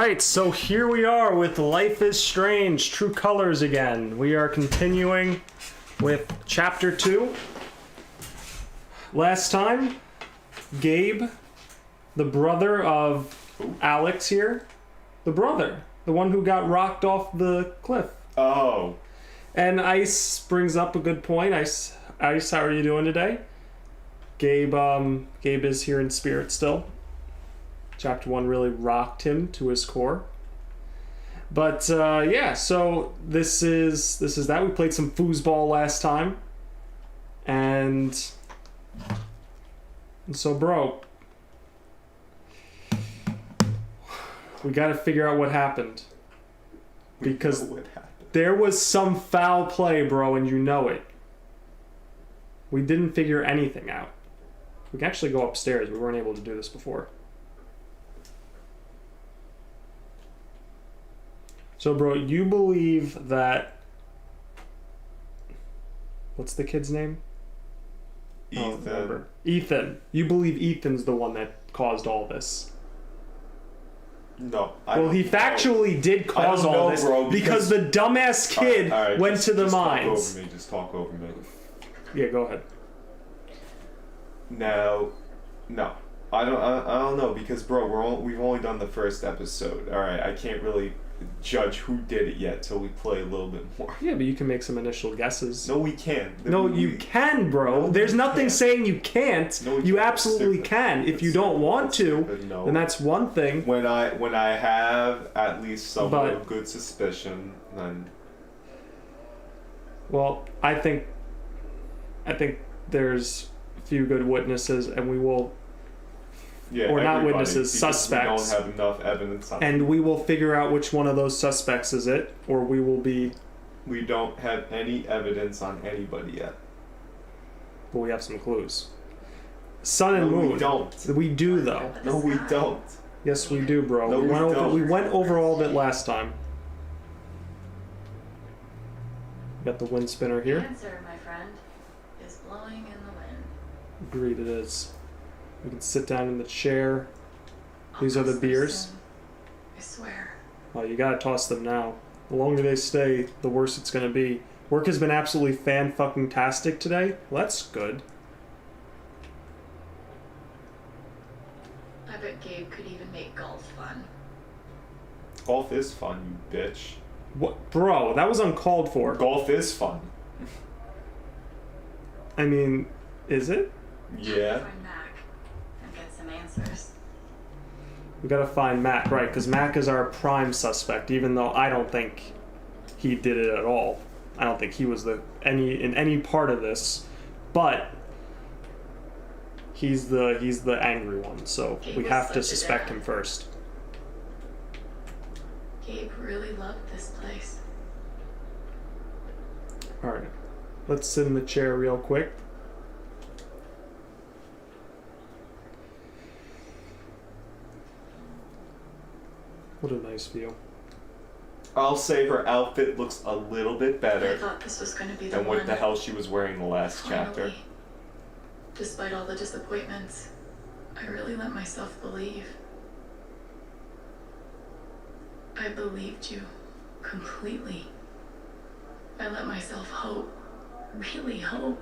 Alright, so here we are with Life is Strange, True Colors again. We are continuing with Chapter 2. Last time, Gabe, the brother of Alex here, the one who got rocked off the cliff. Oh. And Ice brings up a good point. Ice, how are you doing today? Gabe is here in spirit still. Chapter 1 really rocked him to his core. But yeah, so this is that. We played some foosball last time. And so bro, we gotta figure out what happened. Because there was some foul play, bro, and you know it. We didn't figure anything out. We can actually go upstairs. We weren't able to do this before. So, bro, you believe that... What's the kid's name? Ethan. Ethan. You believe Ethan's the one that caused all this? No. Well, he factually did cause all this, bro, because the dumbass kid went to the mines. Just talk over me. Yeah, go ahead. No. I don't know, because, bro, we've only done the first episode. Alright, I can't really judge who did it yet till we play a little bit more. Yeah, but you can make some initial guesses. No, we can't. No, you can, bro. No, there's nothing saying you can't. No, you absolutely can. If you don't want to, then that's one thing. When I have at least somewhat of good suspicion, then... Well, I think there's a few good witnesses, and we will... Yeah, or not witnesses, suspects. We don't have enough evidence on it. And we will figure out which one of those suspects is it, or we will be... We don't have any evidence on anybody yet. But we have some clues. Sun and Moon. We don't. We do, though. No, we don't. Yes, we do, bro. No, we went over all of it last time. We got the wind spinner here. The answer, my friend, is blowing in the wind. Agreed it is. We can sit down in the chair. These are the beers. I swear. Oh, you gotta toss them now. The longer they stay, the worse it's gonna be. Work has been absolutely fan-fucking-tastic today. Well, that's good. I bet Gabe could even make golf fun. Golf is fun, you bitch. What, bro? That was uncalled for. Golf is fun. I mean, is it? Yeah. Find Mac and get some answers. We gotta find Mac, right? Because Mac is our prime suspect, even though I don't think he did it at all. I don't think he was in any part of this, but he's the angry one, so we have to suspect him first. Gabe really loved this place. All right, let's sit in the chair real quick. What a nice view. I'll say her outfit looks a little bit better I thought this was going to be the than one. what the hell she was wearing in the last chapter. Finally, despite all the disappointments, I really let myself believe. I believed you completely. I let myself hope, really hope.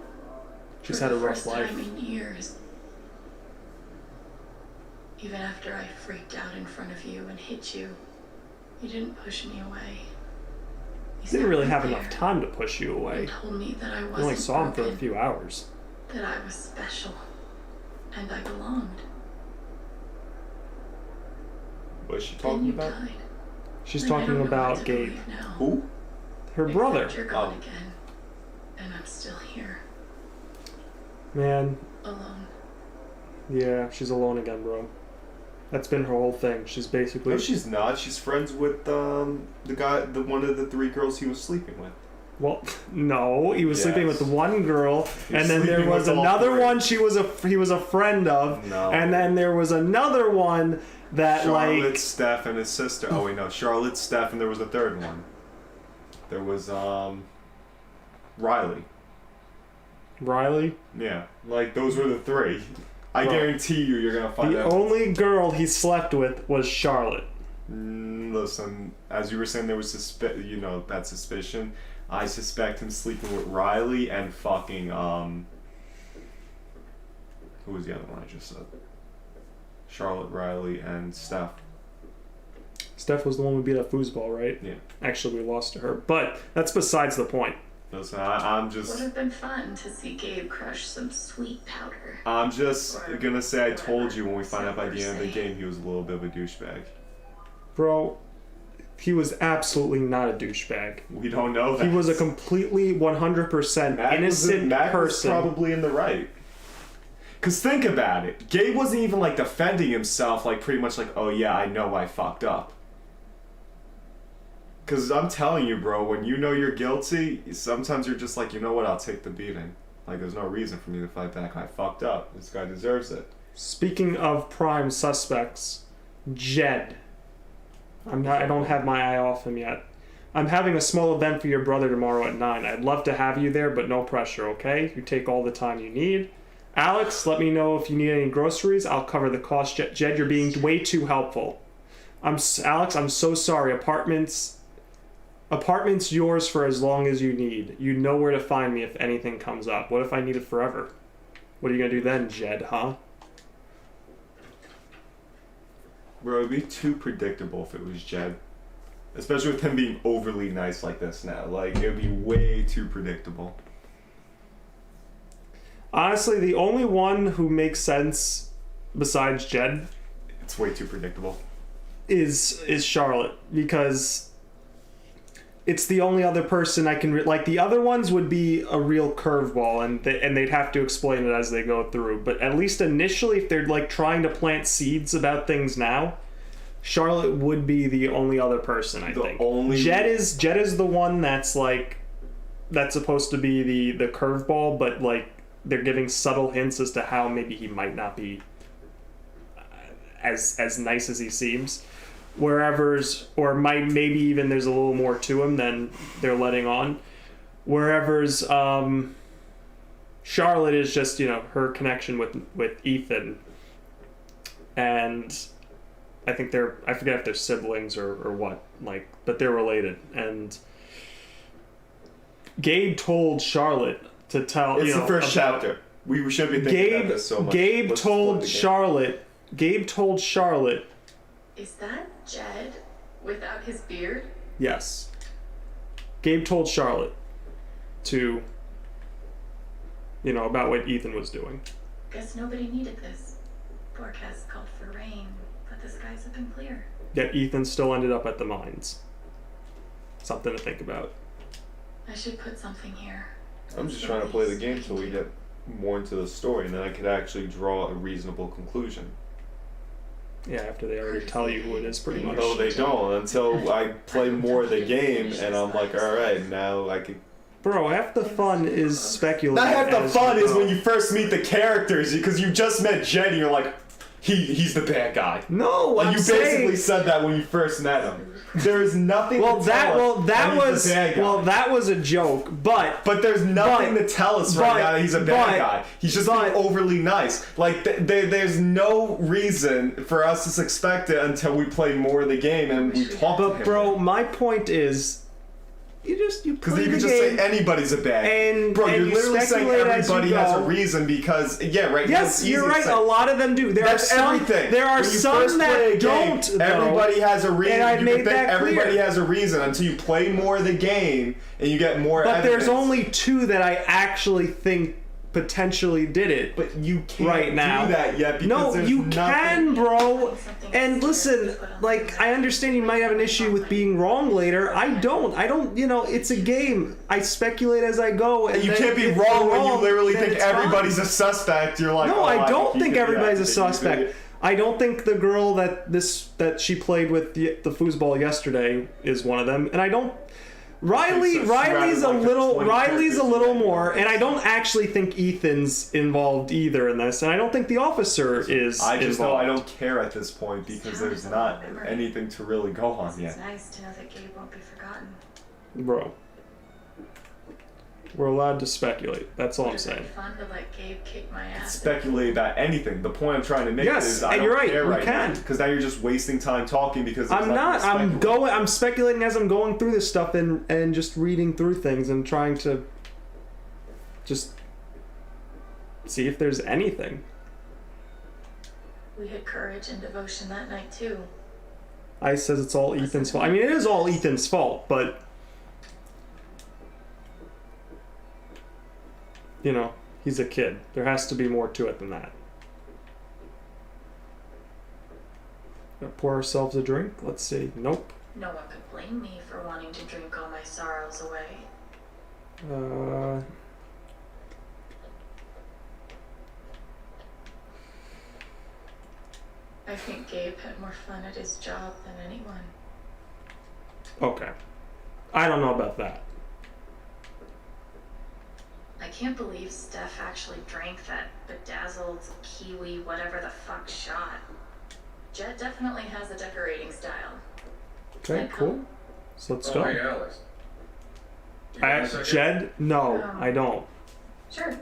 She's had a rough For the life. first time in years. Even after I freaked out in front of you and hit you, you didn't push me away. You Didn't really have there enough time to push you away. and told me that I wasn't You only saw him for a broken, few hours. that I was special, and I belonged. What is she Then talking you about? died. She's And I talking don't know about what to Gabe, believe now. Who? her brother. Except you're gone again, and I'm still here, Man, alone. yeah, she's alone again, bro. That's been her whole thing. She's basically... No, she's not. She's friends with the guy, one of the three girls he was sleeping with. Well, no, he was Yes. sleeping with the one girl, He was and then there sleeping was with all another three. one he was a friend of, No. and then there was another one that Charlotte, Steph, and his sister. Oh wait, no. Charlotte, Steph, and there was a third one. There was Riley. Riley? Yeah, like those were the three. I Well, guarantee you, you're gonna find The out. only girl he slept with was Charlotte. Listen, as you were saying, there was that suspicion. I suspect him sleeping with Riley and fucking who was the other one I just said? Charlotte, Riley, and Steph. Steph was the one who beat up foosball, right? Yeah. Actually, we lost to her, but that's besides the point. Listen, I'm just. Would have been fun to see Gabe crush some sweet powder. I'm just Or gonna say I told whatever you when we find out by the end of the say. game he was a little bit of a douchebag. Bro, he was absolutely not a douchebag. We don't know that. He was a completely 100% Matt innocent Matt person. was probably in the right. Cause think about it, Gabe wasn't even like defending himself, like pretty much like, oh yeah, I know I fucked up. Cause I'm telling you, bro, when you know you're guilty, sometimes you're just like, you know what, I'll take the beating. Like there's no reason for me to fight back. I fucked up. This guy deserves it. Speaking of prime suspects, Jed. I don't have my eye off him yet. I'm having a small event for your brother tomorrow at 9. I'd love to have you there, but no pressure, okay? You take all the time you need. Alex, let me know if you need any groceries. I'll cover the cost. Jed, you're being way too helpful. Alex, I'm so sorry. Apartment's yours for as long as you need. You know where to find me if anything comes up. What if I need it forever? What are you gonna do then, Jed, huh? Bro, it'd be too predictable if it was Jed. Especially with him being overly nice like this now. Like, it would be way too predictable. Honestly, the only one who makes sense besides Jed It's way too predictable. is Charlotte, because it's the only other person I can like. The other ones would be a real curveball, and they'd have to explain it as they go through. But at least initially, if they're like trying to plant seeds about things now, Charlotte would be the only other person. I think Jed is the one that's like that's supposed to be the curveball, but like they're giving subtle hints as to how maybe he might not be as nice as he seems. Maybe even there's a little more to him than they're letting on. Wherever's Charlotte is just, her connection with Ethan, and I think I forget if they're siblings or what, like, but they're related. And Gabe told Charlotte to tell. It's the first chapter. We shouldn't be thinking about this so much. Gabe told Charlotte. Is that Jed without his beard? Yes. Gabe told Charlotte to, about what Ethan was doing. Guess nobody needed this. Forecast called for rain, but the skies have been clear. Yet Ethan still ended up at the mines. Something to think about. I should put something here. I'm just trying to play the game till we get more into the story, and then I could actually draw a reasonable conclusion. Yeah, after they already tell you who it is, pretty much. No, they don't. Until I play more of the game, and I'm like, all right, now I can. Bro, half the fun is speculating. Not half the fun is when you first meet the characters, because you just met Jed, and you're like, he's the bad guy. No, and I'm you saying... basically said that when you first met him. There is nothing. That was a joke, but there's nothing to tell us right now that he's a bad guy. He's just being overly nice. Like there's no reason for us to expect it until we play more of the game and we talk to him. But bro, my point is, you because play you the can just game, say anybody's a bad guy. and bro, you're you literally saying everybody has a reason because right. Yes, you're right. A lot of them do. That's everything. There are some that don't. Everybody has a reason. And I made that everybody clear. has a reason until you play more of the game and you get more. But evidence. there's only 2 that I actually think potentially did it. But you can't right now do that yet because no, there's you nothing. Can, bro. And listen, like, I understand you might have an issue with being wrong later. I don't. It's a game. I speculate as I go. And you can't be wrong when you literally think everybody's a suspect. You're like, no, I don't think everybody's a suspect. suspect. I don't think the girl that she played with the foosball yesterday is one of them, and I don't. Riley's a little more, and I don't actually think Ethan's involved either in this, and I don't think the officer is involved. I don't care at this point because there's not anything to really go on yet. It's nice to know that Gabe won't be forgotten. Bro. We're allowed to speculate. That's all I'm Would've been saying. fun to let Gabe kick my ass. Speculate about anything. The point I'm trying to make is I don't you're right. care You right can. because now you're just wasting time talking because there's I'm not. nothing to speculate. I'm speculating as I'm going through this stuff and just reading through things and trying to just see if there's anything. We had courage and devotion that night too. Ice says it's all Ethan's fault. I mean, it is all Ethan's fault, but you know, he's a kid. There has to be more to it than that. Gonna pour ourselves a drink? Let's see. Nope. No one could blame me for wanting to drink all my sorrows away. I think Gabe had more fun at his job than anyone. Okay. I don't know about that. I can't believe Steph actually drank that bedazzled kiwi whatever the fuck shot. Jed definitely has a decorating style. Okay, cool. So let's Oh, go. hey, Alex. You got a second? Jed? No, I don't. Sure.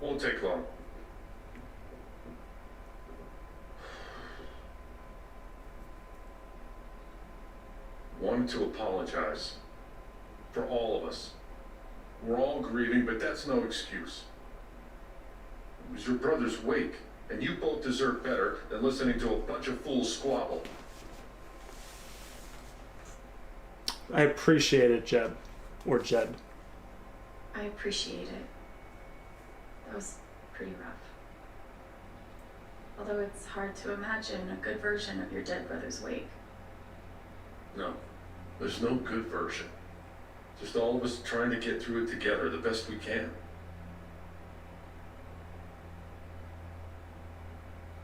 Won't take long. Wanted to apologize for all of us. We're all grieving, but that's no excuse. It was your brother's wake, and you both deserve better than listening to a bunch of fools squabble. I appreciate it, Jed. Or Jed. I appreciate it. That was pretty rough. Although it's hard to imagine a good version of your dead brother's wake. No, there's no good version. Just all of us trying to get through it together the best we can.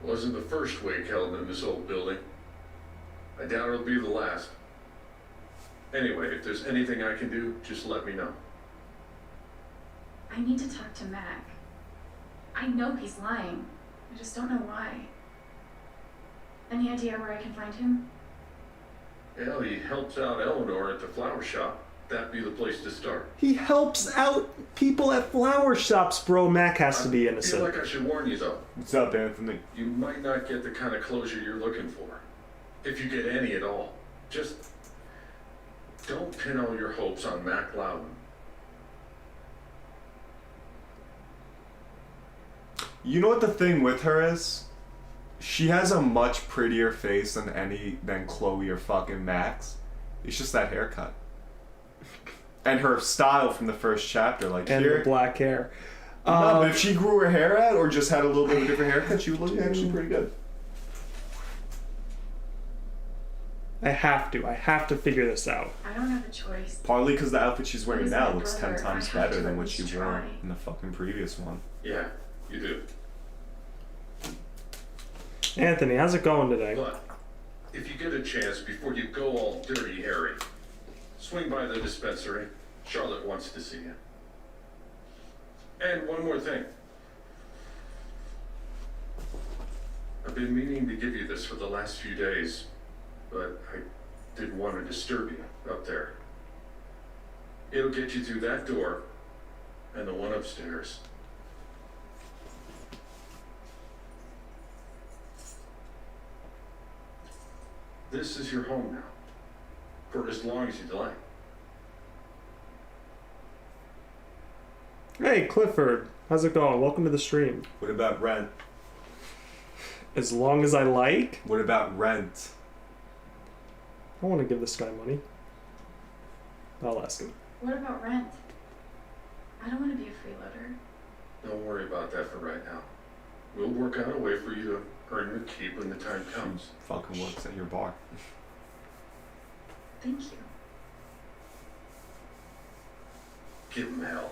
Wasn't the first wake held in this old building. I doubt it'll be the last. Anyway, if there's anything I can do, just let me know. I need to talk to Mac. I know he's lying. I just don't know why. Any idea where I can find him? Hell, he helps out Eleanor at the flower shop. That'd be the place to start. He helps out people at flower shops, bro. Mac has to be I innocent. feel like I should warn you, though. What's up, Anthony? You might not get the kind of closure you're looking for. If you get any at all. Just don't pin all your hopes on Mac Loudon. You know what the thing with her is? She has a much prettier face than Chloe or fucking Max. It's just that haircut. And her style from the first chapter, like And here. the black hair. No, but if she grew her hair out or just had a little bit of a different haircut, she would look actually pretty good. I have to figure this out. I don't have a choice. Partly because the outfit she's wearing He's now my looks 10 brother. times I have better to than at what she least wore try. in the fucking previous one. Yeah, you do. Anthony, how's it going today? But if you get a chance before you go all dirty, Harry, swing by the dispensary. Charlotte wants to see you. And one more thing. I've been meaning to give you this for the last few days, but I didn't want to disturb you up there. It'll get you through that door and the one upstairs. This is your home now, for as long as you'd like. Hey, Clifford. How's it going? Welcome to the stream. What about rent? As long as I like? What about rent? I want to give this guy money. I'll ask him. What about rent? I don't want to be a freeloader. Don't worry about that for right now. We'll work out a way for you to earn your keep when the time comes. Fucking works at your bar. Thank you. Give him hell.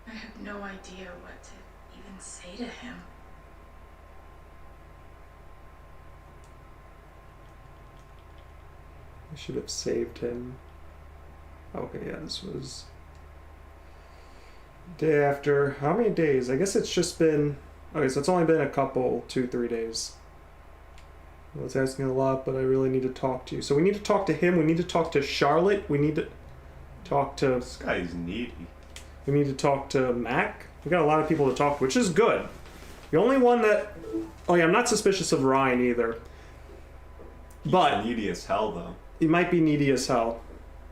I have no idea what to even say to him. I should have saved him. Okay, yeah, this was... Day after. How many days? I guess it's just been... Okay, so it's only been a couple, 2-3 days. I was asking a lot, but I really need to talk to you. So we need to talk to him. We need to talk to Charlotte. We need to talk to... This guy's needy. We need to talk to Mac. We got a lot of people to talk to, which is good. The only one that... Oh yeah, I'm not suspicious of Ryan either. But... He's needy as hell, though. He might be needy as hell.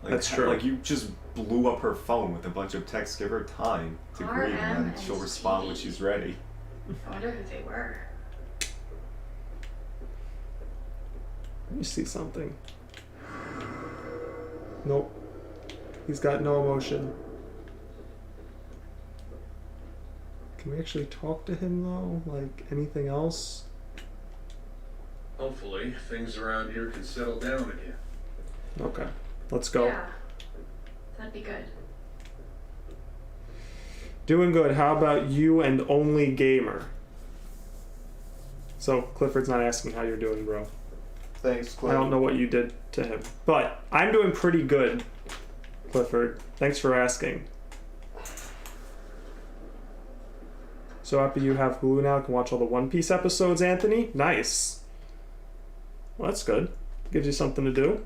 Like, That's true. Like, you just blew up her phone with a bunch of texts. Give her time to greet, and then she'll respond when she's ready. I wonder who they were. Let me see something. Nope. He's got no emotion. Can we actually talk to him though? Like anything else? Hopefully, things around here can settle down again. Okay. Let's go. Yeah, that'd be good. Doing good. How about you and only gamer? So Clifford's not asking how you're doing, bro. Thanks, Cliff. I don't know what you did to him, but I'm doing pretty good, Clifford. Thanks for asking. So happy you have Hulu now. Can watch all the One Piece episodes, Anthony. Nice. Well, that's good. Gives you something to do.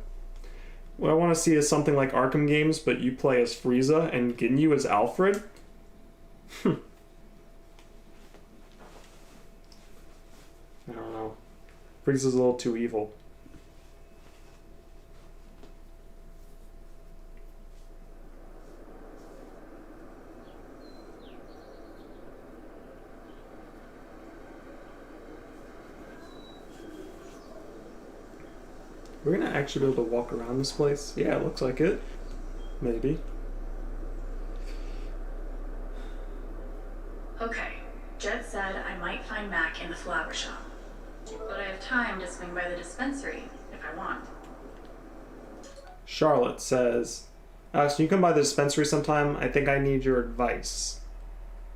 What I want to see is something like Arkham games, but you play as Frieza and Ginyu as Alfred. I don't know. Frieza's a little too evil. We're gonna actually be able to walk around this place? Yeah, it looks like it. Maybe. Okay, Jet said I might find Mac in the flower shop. But I have time to swing by the dispensary if I want. Charlotte says, Alex, can you come by the dispensary sometime? I think I need your advice.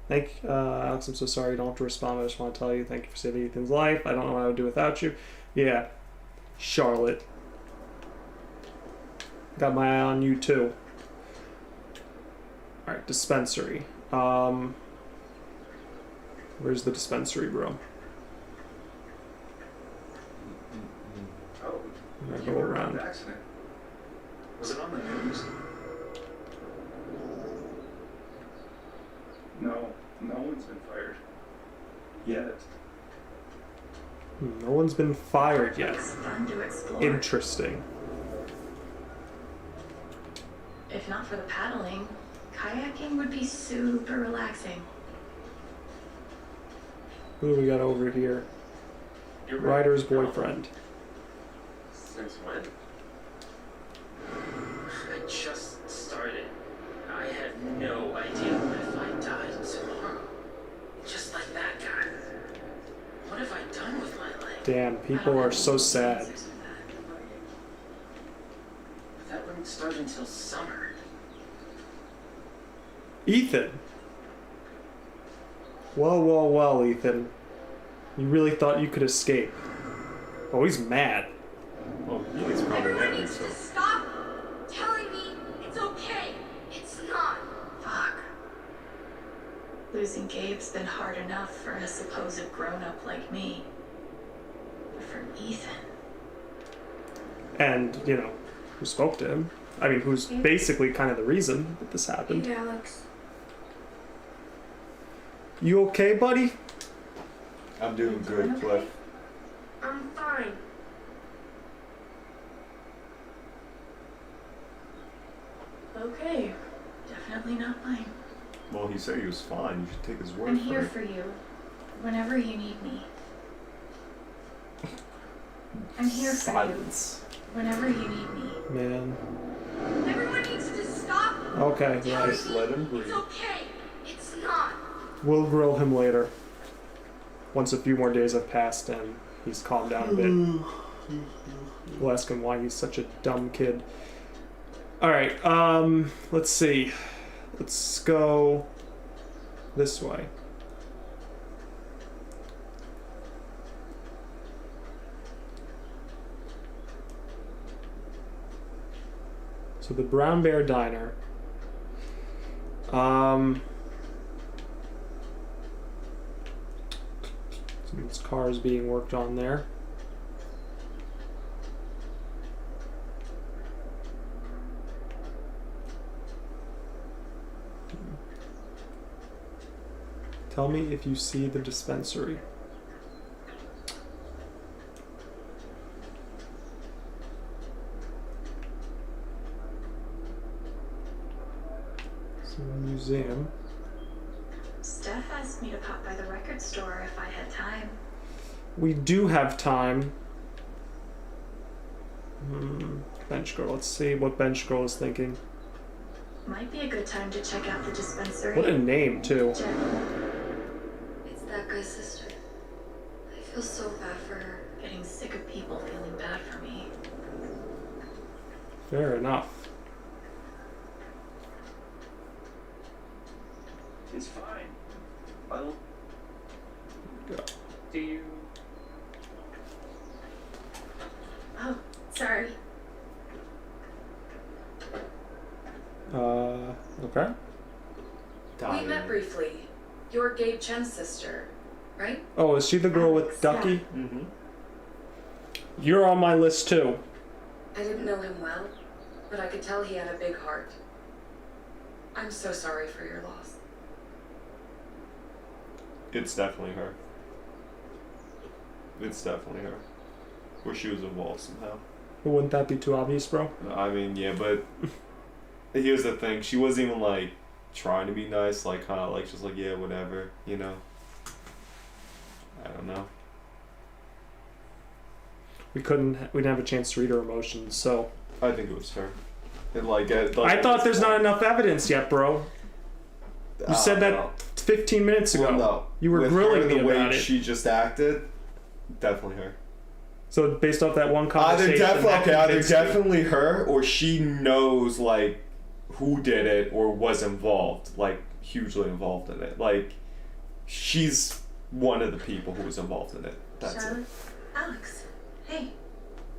Alex, I'm so sorry you don't have to respond. I just want to tell you thank you for saving Ethan's life. I don't know what I would do without you. Yeah, Charlotte. Got my eye on you too. Alright, dispensary. Where's the dispensary, bro? Oh, I'm gonna you go were around. an accident. Was it on the news? No one's been fired. Yet. No one's been fired yet. It's fun to explore. Interesting. If not for the paddling, kayaking would be super relaxing. Who do we got over here? You're Ryder's ready. boyfriend. Since when? I just started. I had no idea what if I died tomorrow. Just like that guy. What have I done with my life? Damn, people are so sad. That wouldn't start until summer. Ethan! Well, Ethan. You really thought you could escape. Oh, he's mad. Well, he's probably Everyone angry, needs so. to stop telling me it's okay. It's not. Fuck. Losing Gabe's been hard enough for a supposed grown-up like me. But for Ethan... And, you know, who spoke to him. I mean, who's basically kind of the reason that this happened. Hey, Alex. You okay, buddy? I'm doing good, Cliff. I'm fine. Okay. Definitely not mine. Well, he said he was fine. You should take his word I'm for here it. for you. Whenever you need me. I'm here for Silence. you. Whenever you need me. Man. Everyone needs to stop Okay, telling right. me let him breathe. it's okay. It's not. We'll grill him later. Once a few more days have passed and he's calmed down a bit. We'll ask him why he's such a dumb kid. Alright, let's see. Let's go this way. So the Brown Bear Diner. His car is being worked on there. Tell me if you see the dispensary. It's a museum. Steph asked me to pop by the record store if I had time. We do have time. Bench girl. Let's see what bench girl is thinking. Might be a good time to check out the dispensary. What a name, too. Jen, It's that guy's sister. I feel so bad for her. getting sick of people feeling bad for me. Fair enough. It's fine. Well, Go. do you... Oh, sorry. Okay. We met briefly. You're Gabe Chen's sister, right? Oh, is she the girl with Ducky? Mm-hmm. You're on my list, too. I didn't know him well, but I could tell he had a big heart. I'm so sorry for your loss. It's definitely her. It's definitely her. Or she was involved somehow. Wouldn't that be too obvious, bro? I mean, yeah, but here's the thing. She wasn't even, like, trying to be nice. Like, kind of, like, just like, yeah, whatever, you know? I don't know. We didn't have a chance to read her emotions, so... I think it was her. And, like, I thought there's not enough evidence yet, bro. You said that 15 minutes ago. Well, no. You were With grilling her, me the way about it. she just acted, definitely her. So based off that one conversation... Either definitely her, or she knows, like, who did it or was involved, like, hugely involved in it. Like, she's one of the people who was involved in it. That's Charlotte? it. Alex, hey.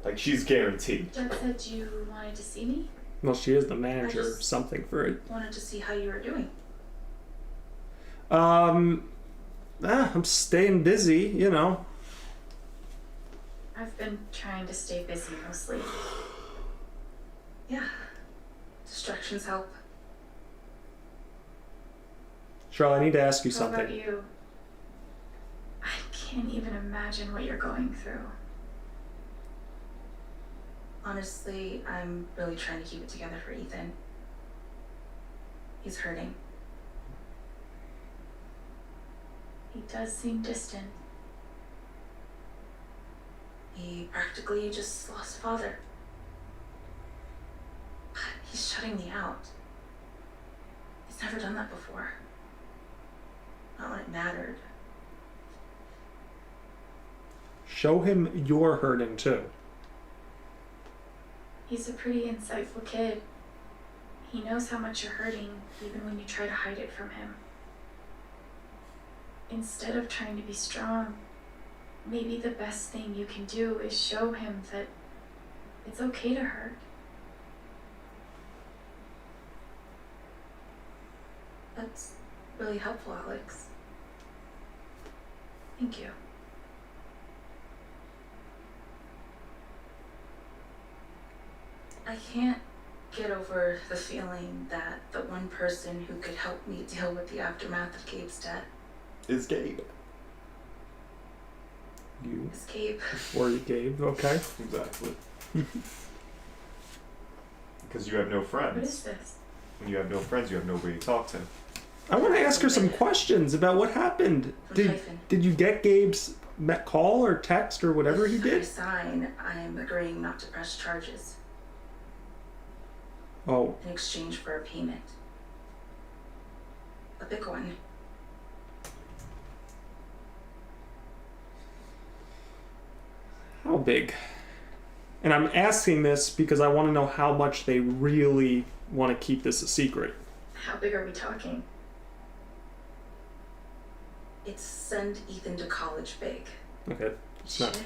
Like, she's guaranteed. Jen said you wanted to see me? Well, she is the manager I of just- something for it. Wanted to see how you were doing. I'm staying busy, you know. I've been trying to stay busy mostly. Yeah. Distractions help. Charlotte, I need to ask you How something. about you? I can't even imagine what you're going through. Honestly, I'm really trying to keep it together for Ethan. He's hurting. He does seem distant. He practically just lost a father. But he's shutting me out. He's never done that before. Not when it mattered. Show him you're hurting, too. He's a pretty insightful kid. He knows how much you're hurting, even when you try to hide it from him. Instead of trying to be strong, maybe the best thing you can do is show him that it's okay to hurt. That's really helpful, Alex. Thank you. I can't get over the feeling that the one person who could help me deal with the aftermath of Gabe's death Is Gabe. You. is Gabe. Or you, Gabe, okay. Exactly. Because you have no What is friends. this? When you have no friends, you have nobody to talk to. I want to ask her some questions about what happened. From Hyphen. Did you get Gabe's call or text or whatever he If I did? sign, I'm agreeing not to press charges Oh, in exchange for a payment. A big one. how big? And I'm asking this because I want to know how much they really want to keep this a secret. How big are we talking? It's send Ethan to college big. Okay, it's not Shit.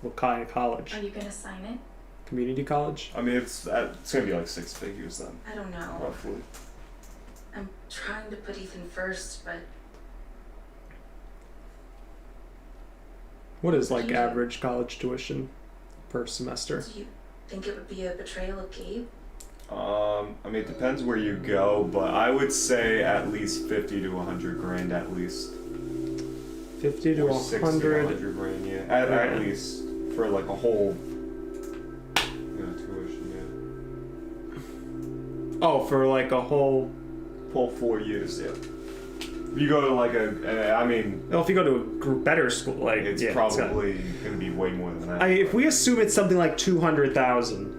what kind of college? Are you gonna sign it? Community college? I mean, it's gonna be like 6 figures then, I don't know. roughly. I'm trying to put Ethan first, but What is like Yeah. average college tuition per semester? Do you think it would be a betrayal of Gabe? I mean, it depends where you go, but I would say at least 50 to 100 grand at least. 50 to Or 60 to 100. 100 grand, yeah. At Right. least for like a whole, tuition, Oh, for like a whole. yeah. Whole 4 years, yeah. You go to like I mean, Well, if you go to a better school, like it's yeah, probably gonna be way more than that. if we assume it's something like 200,000,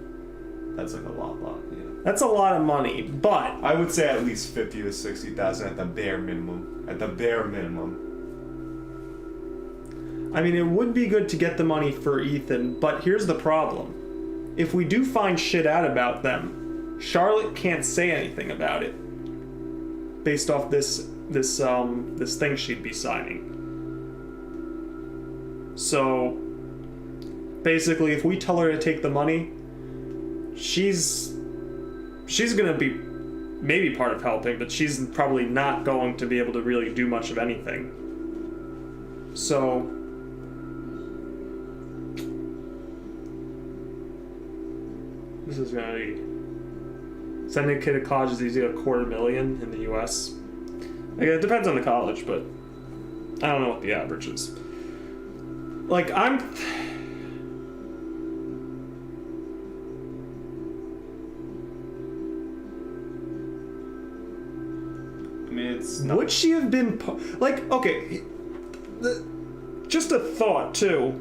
That's like a lot, yeah. that's a lot of money. But I would say at least 50 to 60,000 at the bare minimum. At the bare minimum. I mean, it would be good to get the money for Ethan. But here's the problem: if we do find shit out about them, Charlotte can't say anything about it based off this thing she'd be signing. So basically, if we tell her to take the money, she's gonna be maybe part of helping, but she's probably not going to be able to really do much of anything. So this is gonna be sending a kid to college is easy, $250,000 in the U.S. Like, it depends on the college, but I don't know what the average is. Like, I mean, it's not. would she have been like, okay, just a thought too.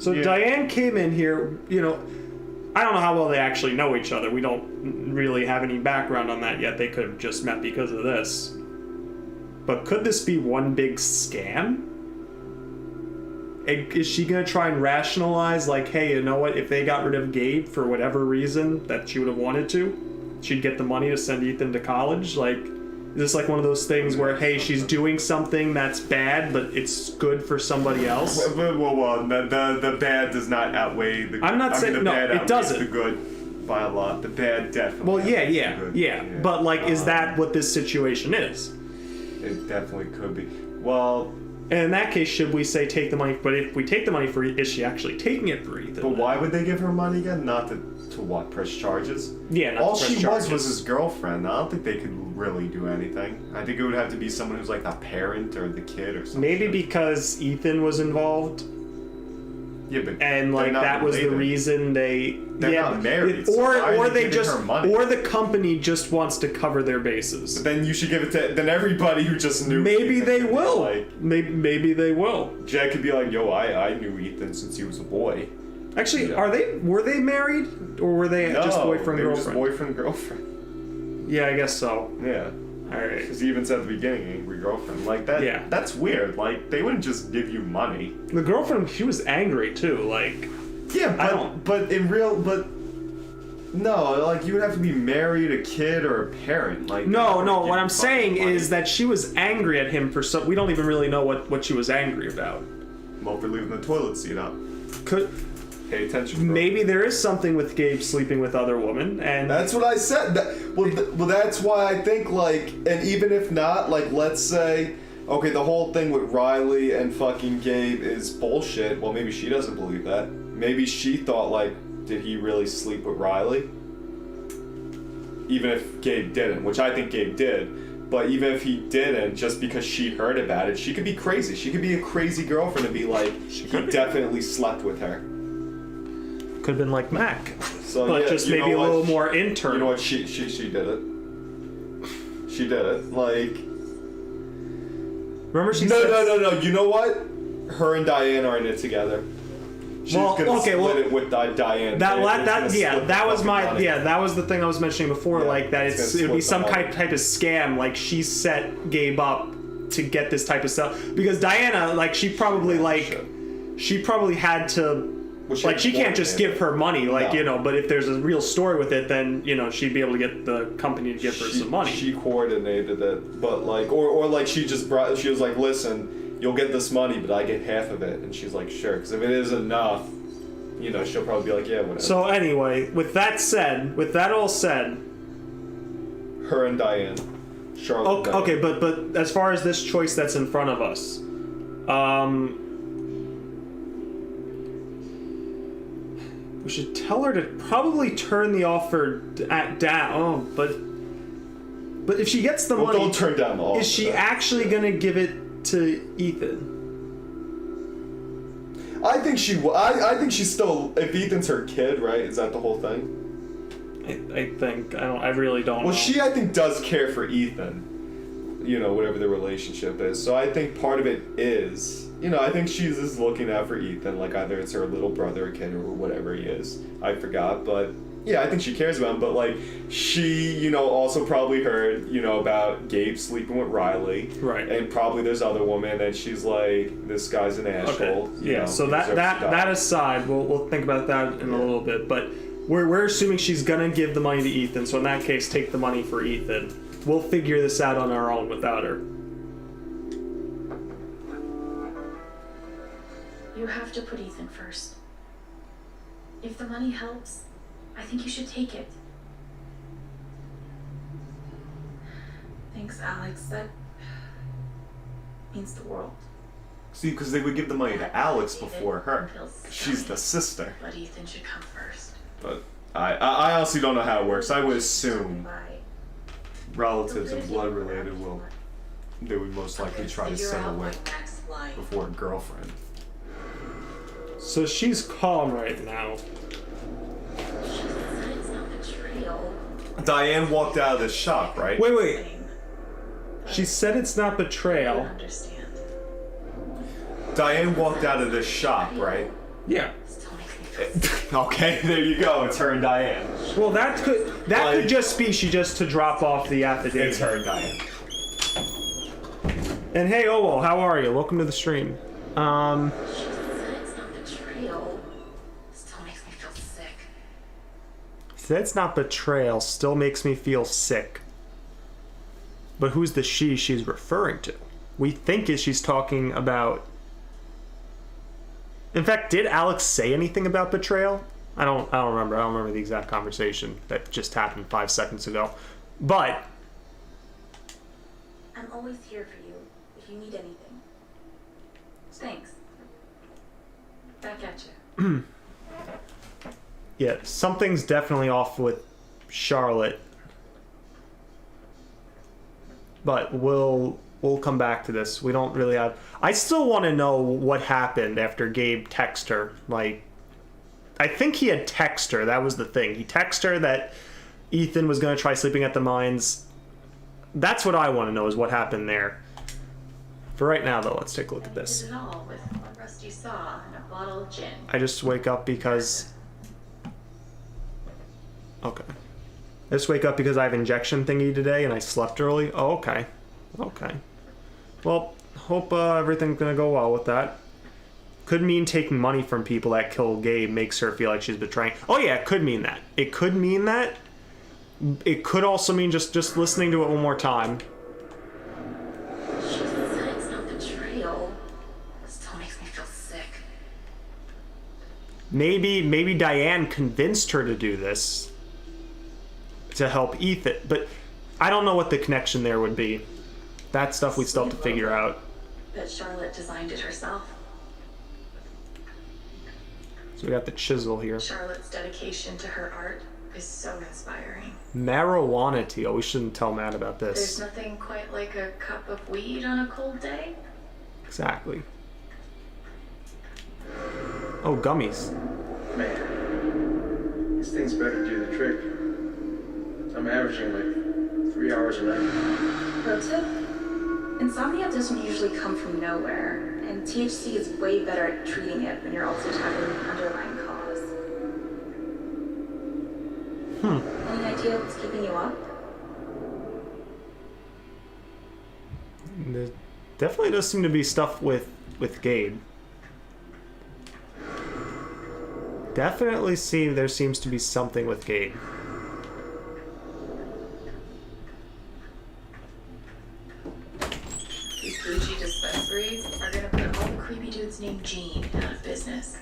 So Yeah. Diane came in here, I don't know how well they actually know each other. We don't really have any background on that yet. They could have just met because of this. But could this be one big scam? Is she gonna try and rationalize, like, hey, you know what? If they got rid of Gabe for whatever reason that she would have wanted to, she'd get the money to send Ethan to college? Like, is this like one of those things where, hey, she's doing something that's bad, but it's good for somebody else? Well, the bad does not outweigh the. I'm not saying- the no, bad it outweighs doesn't. The good by a lot. The bad definitely. Well, outweighs yeah. the good. But, like, is that what this situation is? It definitely could be. Well, And in that case, should we say take the money? But if we take the money for, is she actually taking it for Ethan? but why would they give her money again? Not to what? Press charges? Yeah, not All to press she charges. was his girlfriend. I don't think they could really do anything. I think it would have to be someone who's like the parent or the kid or something. Maybe because Ethan was involved, Yeah, but and they're like not that was the related. reason they. They're yeah, not married, it- so why are or they they giving just, her money? or the company just wants to cover their bases. But then you should give it to then everybody who just knew. Maybe Ethan they could be will. Like, Maybe they will. Jack could be like, "Yo, I knew Ethan since he was a boy." Actually, Yeah. were they married or were they No, just boyfriend they were just girlfriend? boyfriend girlfriend. Yeah, I guess so. Yeah. All right. Because he even said at the beginning, angry girlfriend. Like that. Yeah. That's weird. Like they wouldn't just give you money. The girlfriend, she was angry too. Like, Yeah, I don't- but no, like you would have to be married, a kid, or a parent. Like no. give What you I'm saying fucking money. is that she was angry at him for some. We don't even really know what she was angry about. Well, for leaving the toilet seat up. Could Pay attention. Bro. maybe there is something with Gabe sleeping with other women, and That's what I said. Well, that's why I think, like, and even if not, like, let's say, okay, the whole thing with Riley and fucking Gabe is bullshit. Well, maybe she doesn't believe that. Maybe she thought, like, did he really sleep with Riley? Even if Gabe didn't, which I think Gabe did. But even if he didn't, just because she heard about it, she could be crazy. She could be a crazy girlfriend and be like, he could be. definitely slept with her. could have been like Mac, So but yeah, just you maybe know a what? little more internal. You know what? She did it. She did it. Like Remember she no, said, no. You know what? Her and Diane are in it together. She's Well, gonna okay, split well, it with Diane. that Diane's gonna that yeah, split the that was fucking my money. that was the thing I was mentioning before. Yeah, Like that it's it'd gonna be split some the money. type of scam. Like she set Gabe up to get this type of stuff because Diana, like she probably she probably had to. Well, Like she can't just give her money, like No. but if there's a real story with it, then she'd be able to get the company to give her some money. She coordinated it, but like, or like she just brought. She was like, "Listen, you'll get this money, but I get half of it." And she's like, "Sure," because if it is enough, she'll probably be like, "Yeah, whatever." So anyway, with that all said, her and Diane, Charlotte. and Diane. okay, but as far as this choice that's in front of us, We should tell her to probably turn the offer down. But if she gets the money, don't turn down the offer. Is she actually gonna give it to Ethan? I think she. I think she's still. If Ethan's her kid, right? Is that the whole thing? I think I really don't. Well, know. she I think does care for Ethan. You know, whatever the relationship is. So I think part of it is. You know, I think she's just looking out for Ethan, like either it's her little brother or kid or whatever he is. I forgot, but yeah, I think she cares about him. But like, she, you know, also probably heard, you know, about Gabe sleeping with Riley, Right. And probably there's other woman, and she's like, this guy's an asshole. Okay. you Yeah. know, So he that deserves to die. that aside, we'll think about that in a little bit. But we're assuming she's gonna give the money to Ethan. So in that case, take the money for Ethan. We'll figure this out on our own without her. You have to put Ethan first. If the money helps, I think you should take it. Thanks, Alex. That means the world. See, because they would give the money to Alex before her. Feels She's the silly, sister. but Ethan should come first. But I honestly don't know how it works. I would assume Bye. relatives and blood related will. They would most likely try to settle with before a girlfriend. So she's calm right now. She said it's not betrayal. Diane walked out of the shop, right? Wait. She said it's not I betrayal. understand. Diane walked out of the shop, right? Yeah. Still makes me feel Okay, there you go. It's her and Diane. Well, that could just be she just to drop off the affidavit. It's her and Diane. And hey, Owo, how are you? Welcome to the stream. She said it's not betrayal. Still makes me feel sick. Said it's not betrayal. Still makes me feel sick. But who's the she's referring to? We think she's talking about. In fact, did Alex say anything about betrayal? I don't remember. I don't remember the exact conversation that just happened 5 seconds ago. But I'm always here for you if you need anything. Thanks. Back at you. yeah, something's definitely off with Charlotte. But we'll come back to this. We don't really have. I still want to know what happened after Gabe texted her. Like, I think he had texted her. That was the thing. He texted her that Ethan was going to try sleeping at the mines. That's what I want to know is what happened there. For right now, though, let's take a look at this. Did it all with a rusty saw and a bottle of gin. I just wake up because. Okay. I just wake up because I have injection thingy today and I slept early. Oh, okay. Okay. Well, hope everything's gonna go well with that. Could mean taking money from people that kill Gabe makes her feel like she's betraying. Oh yeah, it could mean that. It could mean that. It could also mean just listening to it one more time. She said it's not betrayal. Still makes me feel sick. Maybe Diane convinced her to do this to help Ethan, but I don't know what the connection there would be. That stuff we still have to figure out. Bet Charlotte designed it herself. So we got the chisel here. Charlotte's dedication to her art is so inspiring. Marijuana tea. Oh, we shouldn't tell Matt about There's this. nothing quite like a cup of weed on a cold day. Exactly. Oh, gummies. Man, these things better do the trick. I'm averaging like 3 hours a night. Pro tip? Insomnia doesn't usually come from nowhere, and THC is way better at treating it when you're also tackling the underlying cause. Any idea what's keeping you up? There definitely does seem to be stuff with Gabe. Definitely there seems to be something with Gabe. These bougie dispensaries are gonna put all the creepy dudes named Gene out of business.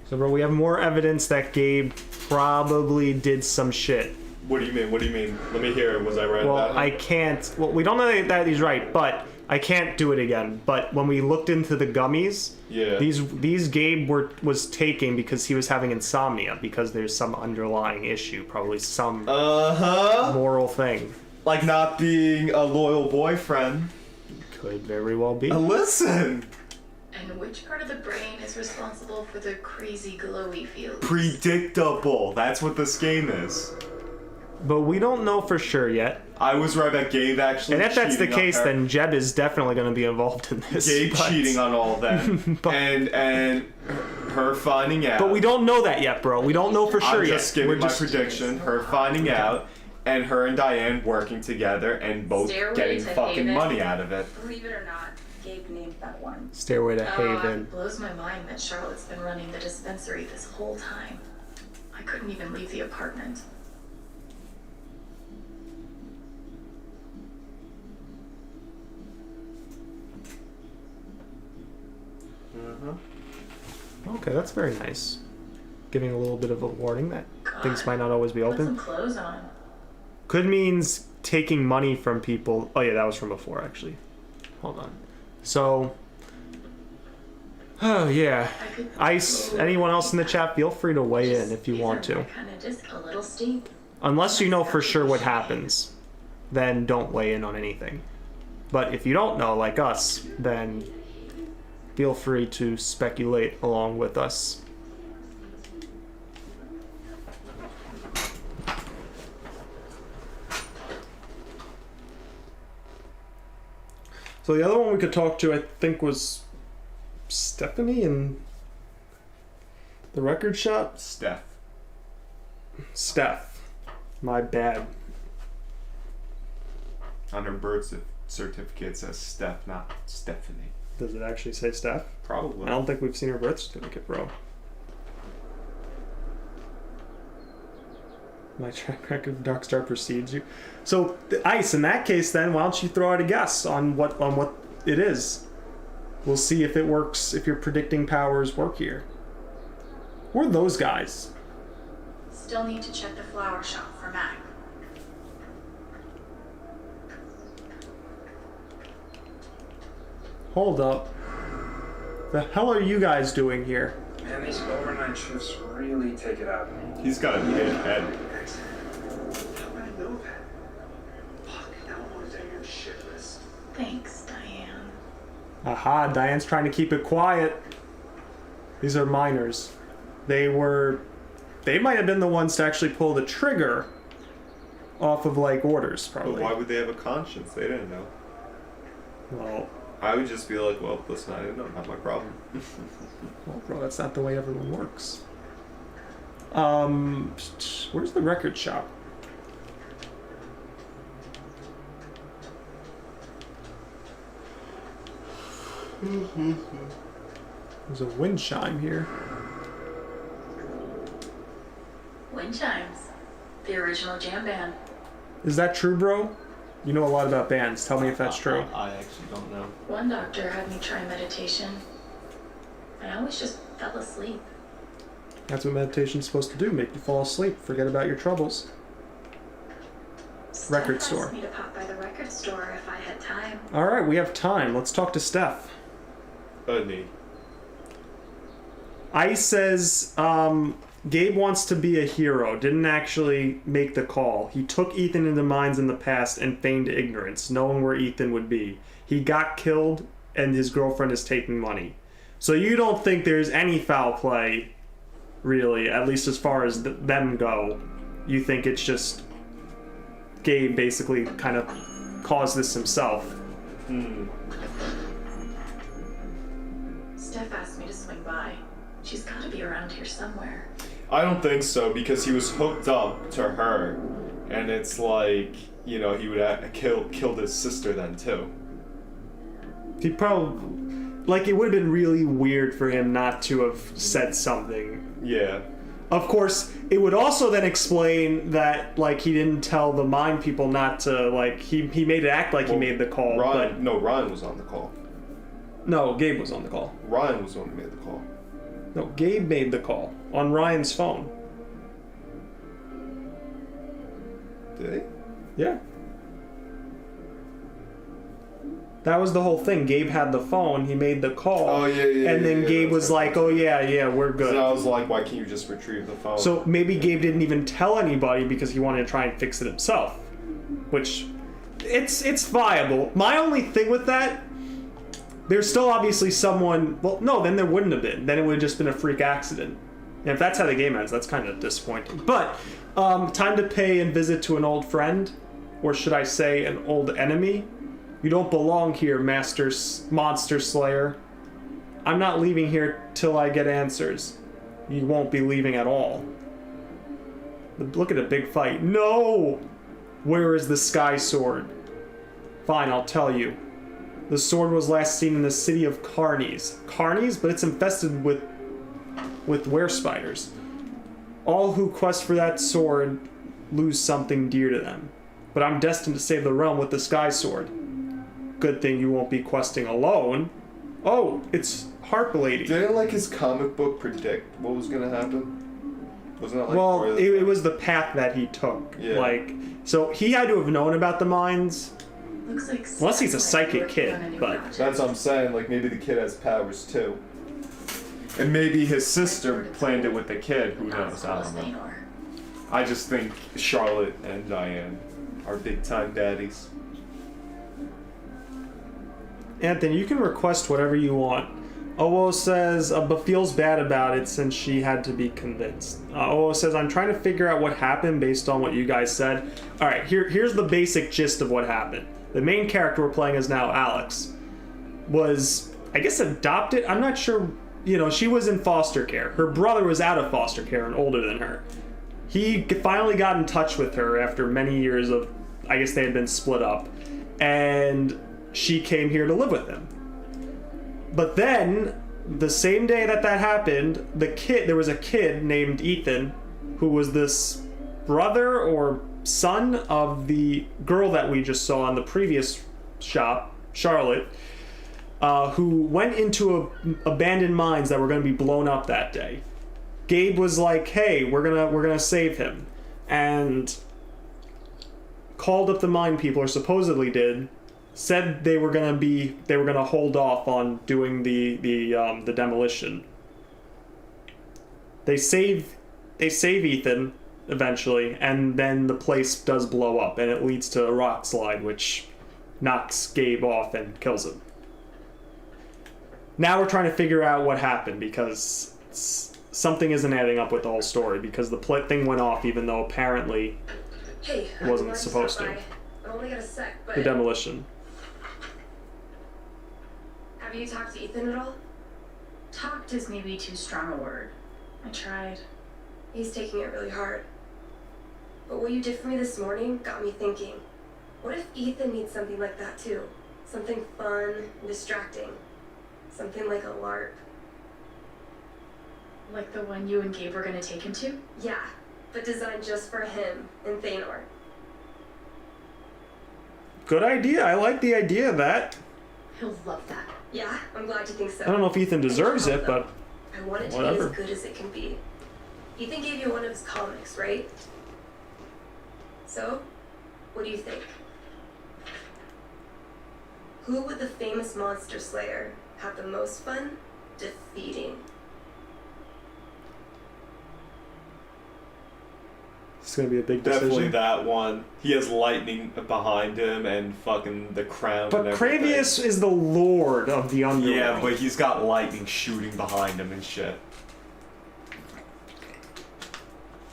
So, bro, we have more evidence that Gabe probably did some shit. What do you mean? What do you mean? Let me hear it. Was I right Well, about it? I can't. Well, we don't know that he's right, but I can't do it again. But when we looked into the gummies, Yeah. these Gabe was taking because he was having insomnia because there's some underlying issue, probably some moral thing. Like not being a loyal boyfriend. Could very well be. Listen. And which part of the brain is responsible for the crazy glowy feelings? Predictable. That's what this game is. But we don't know for sure yet. I was right about Gabe actually. And if that's the cheating on case, her. then Jeb is definitely going to be involved in this. Gabe but- cheating on all of them, and her finding out. But we don't know that yet, bro. We don't know for sure I'm yet. just giving my prediction. Her finding out, and her and Diane working together, and both Stairway getting to fucking Haven. money out of it. Believe it or not, Gabe named that one. Stairway to Haven. It blows my mind that Charlotte's been running the dispensary this whole time. I couldn't even leave the apartment. Okay, that's very nice. Giving a little bit of a warning that God, things might not always be put some open. clothes on. Could means taking money from people. Oh yeah, that was from before actually. Hold on. So, oh yeah. I could Ice, anyone else in the chat, feel free to weigh in if you These want are to. my kind of disc, a little steep. Unless you know for sure what happens, then don't weigh in on anything. But if you don't know, like us, then feel free to speculate along with us. So the other one we could talk to, I think, was Stephanie in the record shop. Steph. Steph. My bad. On her birth certificate it says Steph, not Stephanie. Does it actually say Steph? Probably. I don't think we've seen her birth certificate, bro. My track record of Darkstar precedes you. So, Ice, in that case, then, why don't you throw out a guess on what it is? We'll see if it works, if your predicting powers work here. Who are those guys? Still need to check the flower shop for Mac. Hold up. The hell are you guys doing here? Man, these overnight shifts really take it out of me. He's got a big head. How would I know that? Fuck, now I'm on Diane's shit list. Thanks, Diane. Aha, Diane's trying to keep it quiet. These are minors. They might have been the ones to actually pull the trigger off of, like, orders, But probably. why would they have a conscience? They didn't know. Well, I would just be like, well, listen, I didn't know, not my problem. bro, that's not the way everyone works. Where's the record shop? There's a wind chime here. Wind chimes. The original jam band. Is that true, bro? You know a lot about bands. Tell me if that's true. I actually don't know. One doctor had me try meditation. I always just fell asleep. That's what meditation's supposed to do. Make you fall asleep. Forget about your troubles. Record Steph store. asked me to pop by the record store if I had time. All right, we have time. Let's talk to Steph. Neat. Ice says Gabe wants to be a hero. Didn't actually make the call. He took Ethan into mines in the past and feigned ignorance, knowing where Ethan would be. He got killed, and his girlfriend is taking money. So you don't think there's any foul play, really, at least as far as them go. You think it's just Gabe basically kind of caused this himself. Steph asked me to swing by. She's gotta be around here somewhere. I don't think so, because he was hooked up to her, and it's like, you know, he would have killed his sister then too. He probably... Like, it would have been really weird for him not to have said something. Yeah. Of course, it would also then explain that, like, he didn't tell the mine people not to, like, he made it act like he made the call, Ryan was on the call. No, Gabe was on the call. Ryan was the one who made the call. No, Gabe made the call on Ryan's phone. Did he? Yeah. That was the whole thing. Gabe had the phone. He made the call. Oh, yeah. And then Gabe was like, oh, yeah, we're good. So I was like, why can't you just retrieve the phone? So maybe Gabe didn't even tell anybody because he wanted to try and fix it himself. Which, it's viable. My only thing with that, there's still obviously someone... Well, no, then there wouldn't have been. Then it would have just been a freak accident. And if that's how the game ends, that's kind of disappointing. But, time to pay and visit to an old friend. Or should I say, an old enemy? You don't belong here, Monster Slayer. I'm not leaving here till I get answers. You won't be leaving at all. Look at a big fight. No! Where is the Sky Sword? Fine, I'll tell you. The sword was last seen in the city of Carnies. Carnies? But it's infested with were-spiders. All who quest for that sword lose something dear to them. But I'm destined to save the realm with the Sky Sword. Good thing you won't be questing alone. Oh, it's Harp Lady. Didn't like his comic book predict what was gonna happen? Wasn't that like? Well, it was the path that he took. Yeah. Like, so he had to have known about the mines. Looks like Unless he's a Steph's psychic working kid, on a new but- project. That's what I'm saying. Like maybe the kid has powers too. And maybe his sister planned it with the kid. Who knows? I don't know. Thanor. I just think Charlotte and Diane are big time daddies. Anthony, you can request whatever you want. Oo says, but feels bad about it since she had to be convinced. Oo says, I'm trying to figure out what happened based on what you guys said. Alright, here's the basic gist of what happened. The main character we're playing is now Alex. Was, I guess, adopted? I'm not sure. You know, she was in foster care. Her brother was out of foster care and older than her. He finally got in touch with her after many years of, I guess they had been split up. And she came here to live with him. But then, the same day that happened, there was a kid named Ethan, who was this brother or son of the girl that we just saw in the previous shop, Charlotte, who went into abandoned mines that were going to be blown up that day. Gabe was like, hey, we're gonna save him. And called up the mine people, or supposedly did, said they were gonna hold off on doing the demolition. They save Ethan eventually, and then the place does blow up, and it leads to a rock slide, which knocks Gabe off and kills him. Now we're trying to figure out what happened, because something isn't adding up with the whole story, because the thing went off even though apparently Hey, it wasn't supposed to. I only got a sec, but The demolition. have you talked to Ethan at all? Talked is maybe too strong a word. I tried. He's taking it really hard. But what you did for me this morning got me thinking. What if Ethan needs something like that too? Something fun and distracting. Something like a LARP. Like the one you and Gabe were gonna take him to? Yeah, but designed just for him and Thanor. Good idea. I like the idea of that. He'll love that. Yeah, I'm glad you think so. I don't know if Ethan deserves it, but I want it to whatever. be as good as it can be. Ethan gave you one of his comics, right? So, what do you think? Who would the famous monster slayer have the most fun defeating? it's gonna be a big decision. Definitely that one. He has lightning behind him and fucking the crown. But and everything. Kravius is the lord of the underworld. Yeah, but he's got lightning shooting behind him and shit.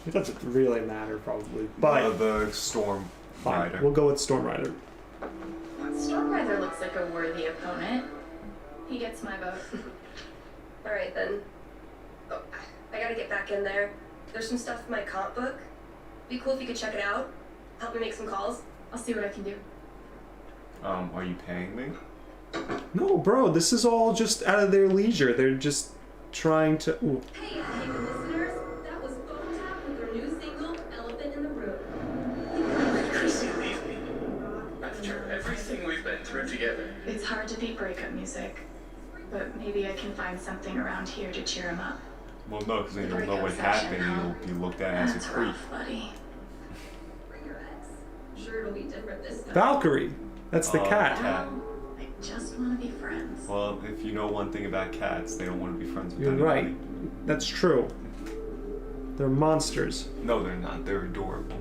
It doesn't really matter, probably. But The Storm fine, Rider. we'll go with Storm Rider. Storm Rider looks like a worthy opponent. He gets my vote. Alright then. Oh, I gotta get back in there. There's some stuff in my comp book. Be cool if you could check it out. Help me make some calls. I'll see what I can do. Are you paying me? No, bro, this is all just out of their leisure. They're just trying to. Ooh. Hey, favorite listeners. That was Phone Tap with their new single, Elephant in the Room. Chrissy, leave me. After everything we've been through together. It's hard to beat breakup music, but maybe I can find something around here to cheer him up. Well, no, because then you'll know Breakup what session, happened. huh? You'll be looked at as a That's creep. rough, buddy. For your ex. Sure it'll be different this time. Valkyrie. That's the Oh, cat. cat. I Well, if you know one thing about cats, they don't want to be friends with You're anybody. right. That's true. They're monsters. No, they're not. They're adorable.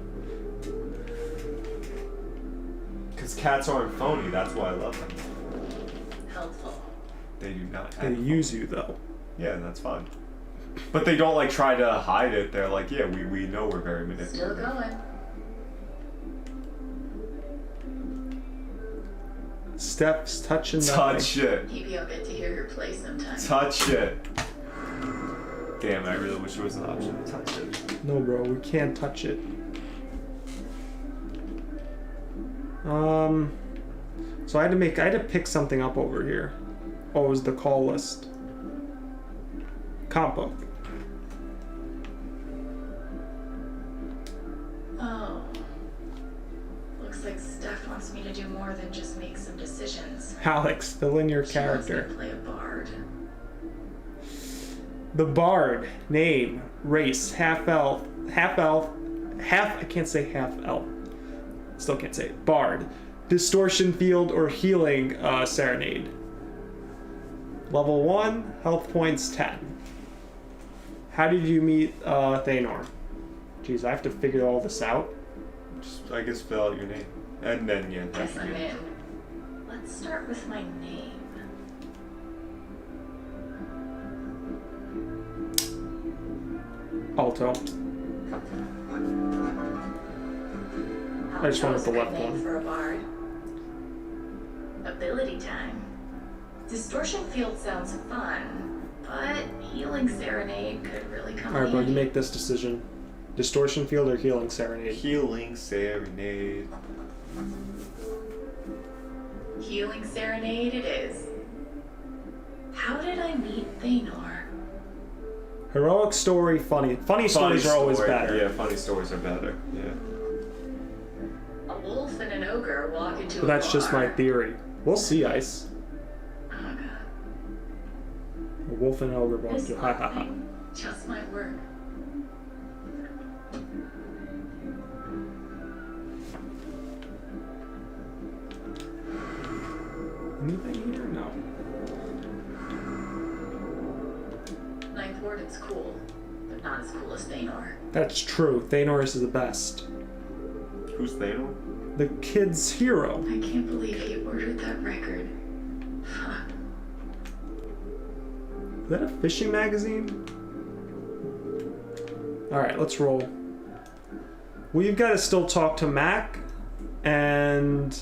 Because cats aren't phony. That's why I love them. Helpful. They do not. They act use you though. Yeah, that's fine. But they don't like try to hide it. They're like, yeah, we know we're very Still manipulative. going. Steps touching Touch it. Maybe I'll get to hear her play sometime. Touch it. Damn, I really wish there was an option to touch it. No, bro, we can't touch it. So I had to pick something up over here. Oh, it was the call list. Comp book. Oh. Looks like Steph wants me to do more than just make some decisions. Alex, fill in your She wants me character. to play a bard. The Bard. Name. Race. Half elf. I can't say half elf. Still can't say it. Bard. Distortion field or healing serenade. Level 1. Health points 10. How did you meet Thanor? Jeez, I have to figure all this out. Just, I guess, fill out your name. And then, yeah. Guess that's I'm it. in. Let's start with my name. Alto. I just went with the left Name one. for a bard. Ability time. Distortion field sounds fun, but healing serenade could really come Alright, bro, you handy. make this decision. Distortion field or healing serenade? Healing serenade. Healing serenade it is. How did I meet Thanor? Heroic story, funny. Funny stories are always story. better. Yeah, funny stories are better. Yeah. A wolf and an ogre walk into But a that's just my bar. theory. We'll see, Ice. Oh god. A wolf and an ogre both This do. Ha ha ha. thing just might work. Anything here? No. Ninth Warden's cool, but not as cool as Thanor. That's true. Thanor is the best. Who's Thanos? The kid's hero. I can't believe he ordered that record. Fuck. Is that a fishing magazine? Alright, let's roll. We've got to still talk to Mac, and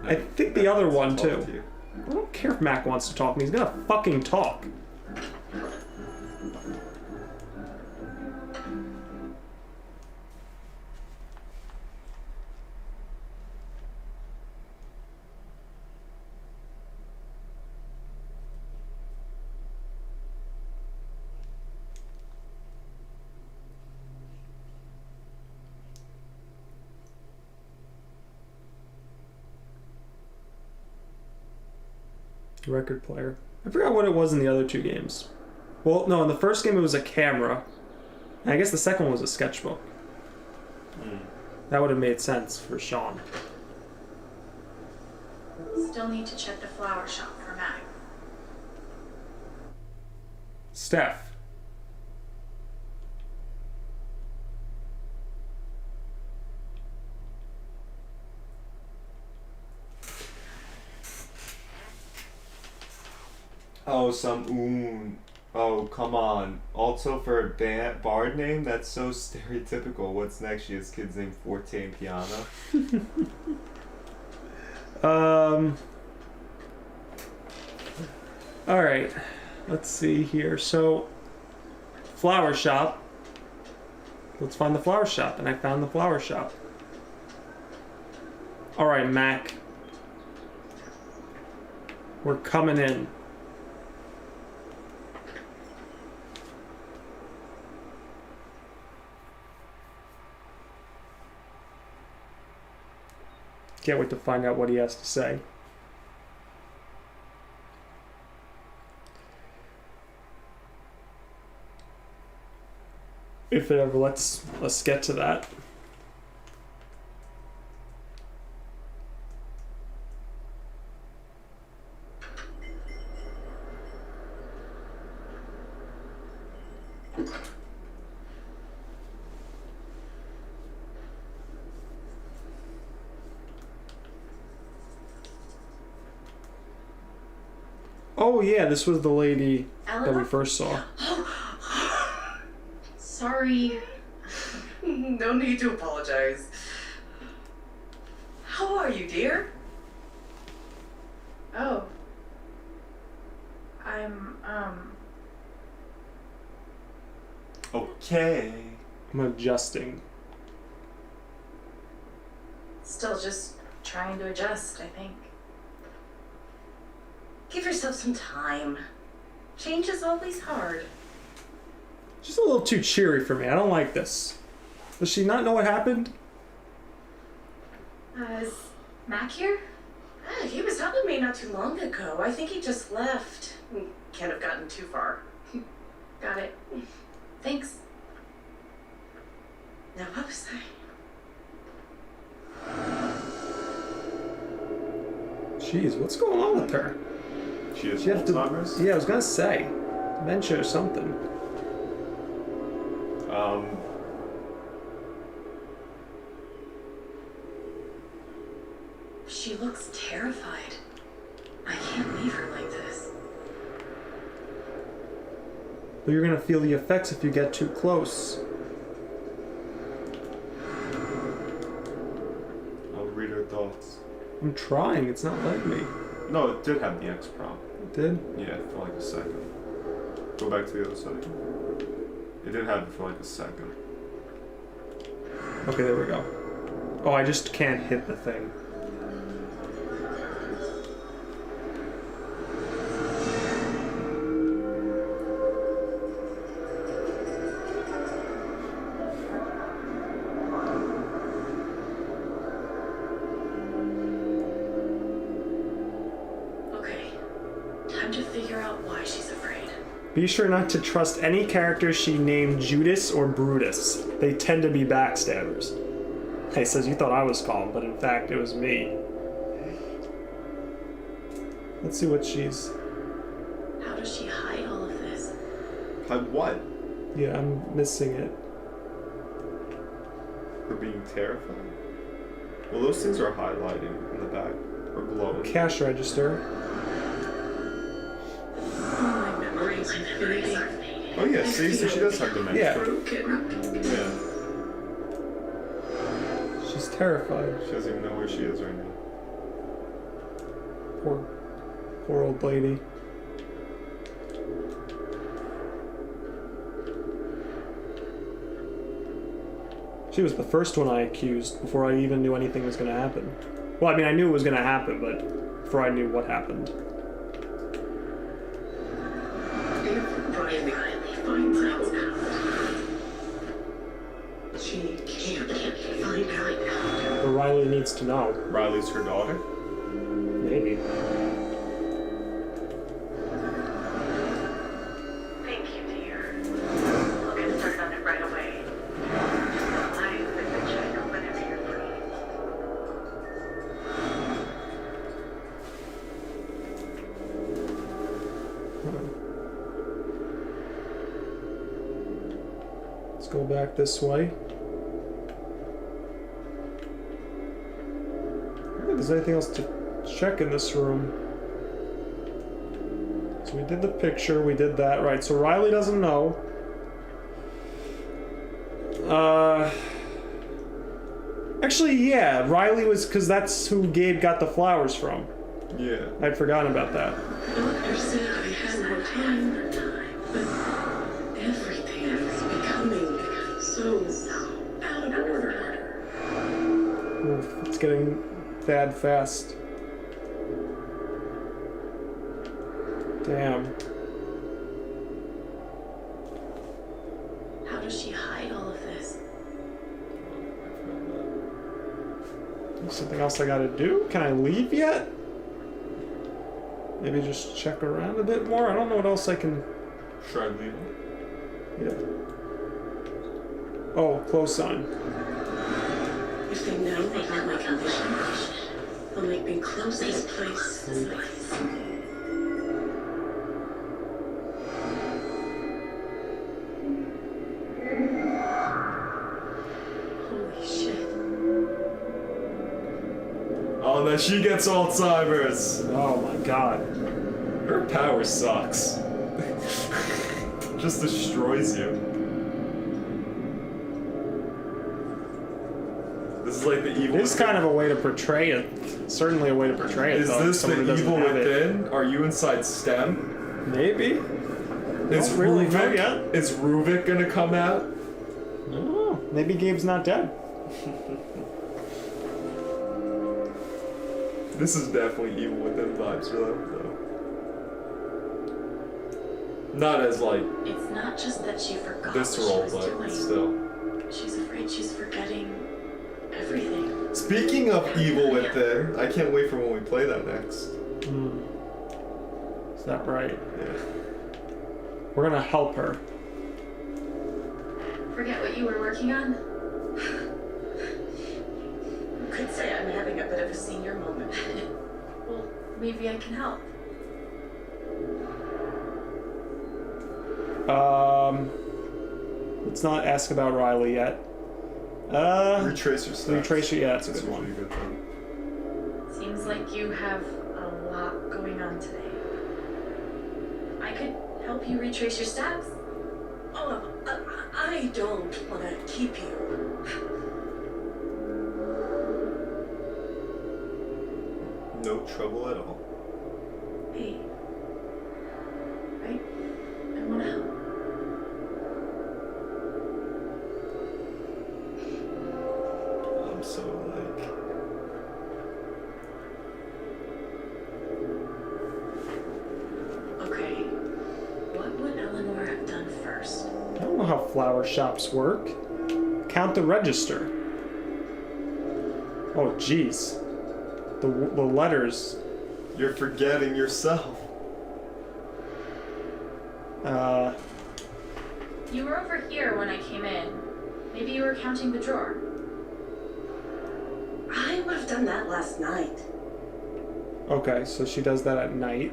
I think the other one too. I don't care if Mac wants to talk to me. He's gonna fucking talk. Record player. I forgot what it was in the other two games. Well, no, in the first game it was a camera. And I guess the second one was a sketchbook. That would have made sense for Sean. Still need to check the flower shop for Mac. Steph. Oh, oh, come on. Also for a bard name? That's so stereotypical. What's next? She has kids named Forte and Piano. Alright. Let's see here. So, flower shop. Let's find the flower shop. And I found the flower shop. Alright, Mac. We're coming in. Can't wait to find out what he has to say. If it ever let's get to that. Oh yeah, this was the lady that we Eleanor? first saw. Sorry. No need to apologize. How are you, dear? Oh. I'm, Okay. I'm adjusting. still just trying to adjust, I think. Give yourself some time. Change is always hard. She's a little too cheery for me. I don't like this. Does she not know what happened? Is Mac here? He was helping me not too long ago. I think he just left. Can't have gotten too far. Got it. Thanks. Now, what was I? Jeez, what's going on with her? She has She has to. Alzheimer's? Yeah, I was gonna say, dementia or something. She looks terrified. I can't leave her like this. But you're gonna feel the effects if you get too close. I'll read her thoughts. I'm trying. It's not letting me. No, it did have the X prompt. It did? Yeah, for like a second. Go back to the other side. It did have it for like a second. Okay, there we go. Oh, I just can't hit the thing. Okay, time to figure out why she's afraid. Be sure not to trust any characters she named Judas or Brutus. They tend to be backstabbers. Hey, says you thought I was calm, but in fact it was me. Let's see what she's... How does she hide all of this? Hide what? Yeah, I'm missing it. For being terrified? Well, those things are highlighting in the back. Or glowing. Cash register. My memories are fading. Oh yeah, see, so she does have dementia. Yeah. Broken. Yeah. She's terrified. She doesn't even know where she is right now. Poor old lady. She was the first one I accused before I even knew anything was going to happen. Well, I mean, I knew it was going to happen, but before I knew what happened. If Riley finds out, she can't find out. But Riley needs to know. Riley's her daughter? Maybe. Thank you, dear. We'll get started on it right away. I've been the check whenever you're free. Let's go back this way. I don't think there's anything else to check in this room. So we did the picture, we did that, right? So Riley doesn't know. Actually, yeah, Riley was, because that's who Gabe got the flowers from. Yeah. I'd forgotten about that. Doctor said I had more time, but everything is becoming so out of order. Oof, it's getting bad fast. Damn. How does she hide all of this? Something else I gotta do? Can I leave yet? Maybe just check around a bit more? I don't know what else I can... Should I leave it? Yeah. Oh, close sign. If they know about my condition, they'll make me close this place. Yeah, she gets Alzheimer's. Oh my god. Her power sucks. Just destroys you. This is like the evil. It is kind of a way to portray it. Certainly a way to portray it. Is though, this someone who the doesn't evil have it. within? Are you inside STEM? Maybe. Is Don't really know Ruvik? yet. Is Ruvik gonna come out? Oh, maybe Gabe's not dead. This is definitely evil within vibes for them, though. Not as like It's not just that she forgot visceral, what she was but doing. still. She's afraid she's forgetting everything. Speaking of evil within, I can't wait for when we play that next. Is that right? Yeah. We're gonna help her. Forget what you were working on? You could say I'm having a bit of a senior moment. Well, maybe I can help. Let's not ask about Riley yet. Retrace your steps. Retrace your, yeah, that's a That's good usually one. a good thing. Seems like you have a lot going on today. I could help you retrace your steps. Oh, I don't want to keep you. No trouble at all. Hey. Right? I want to help. I'm so like. Okay. What would Eleanor have done first? I don't know how flower shops work. Count the register. Oh, jeez. The letters. You're forgetting yourself. You were over here when I came in. Maybe you were counting the drawer. I would have done that last night. Okay, so she does that at night.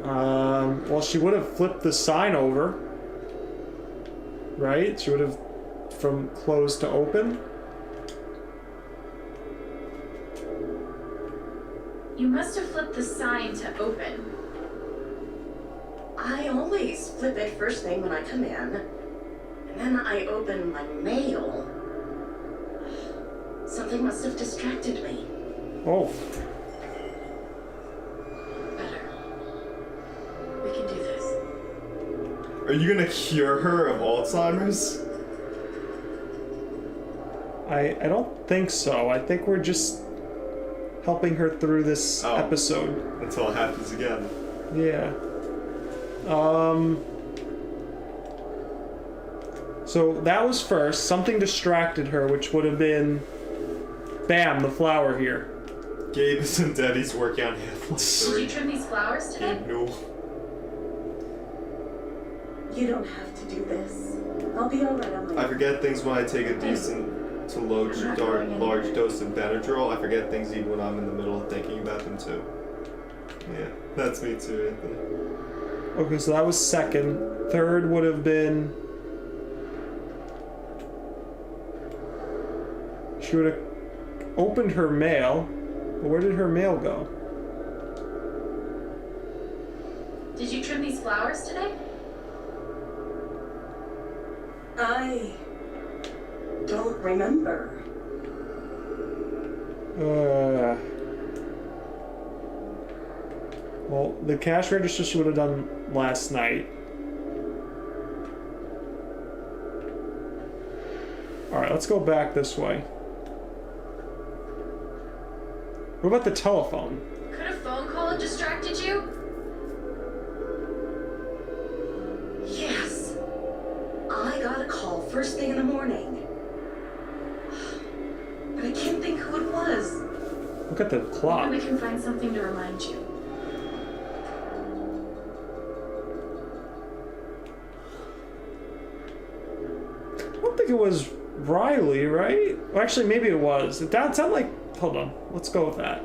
Well, she would have flipped the sign over. Right? She would have from closed to open. You must have flipped the sign to open. I always flip it first thing when I come in, and then I open my mail. Something must have distracted me. Oh, Better. We can do this. Are you gonna cure her of Alzheimer's? I don't think so. I think we're just helping her through this Oh. episode. Until it happens again. Yeah. So that was first. Something distracted her, which would have been, bam, the flower here. Gabe isn't dead, he's working on Half-Life Did you 3. trim these flowers today? No. You don't have to do this. I'll be alright on my I forget things when I take a decent to large dose of Benadryl. I forget things even when I'm in the middle of thinking about them too. Yeah, that's me too, Anthony. Okay, so that was second. Third would have been... She would have opened her mail. But where did her mail go? Did you trim these flowers today? I don't remember. Well, the cash register she would have done last night. Alright, let's go back this way. What about the telephone? Could a phone call have distracted you? Yes. I got a call first thing in the morning. But I can't think who it was. Look at the clock. Maybe we can find something to remind you. I don't think it was Riley, right? Well, actually, maybe it was. It sounded like... Hold on. Let's go with that.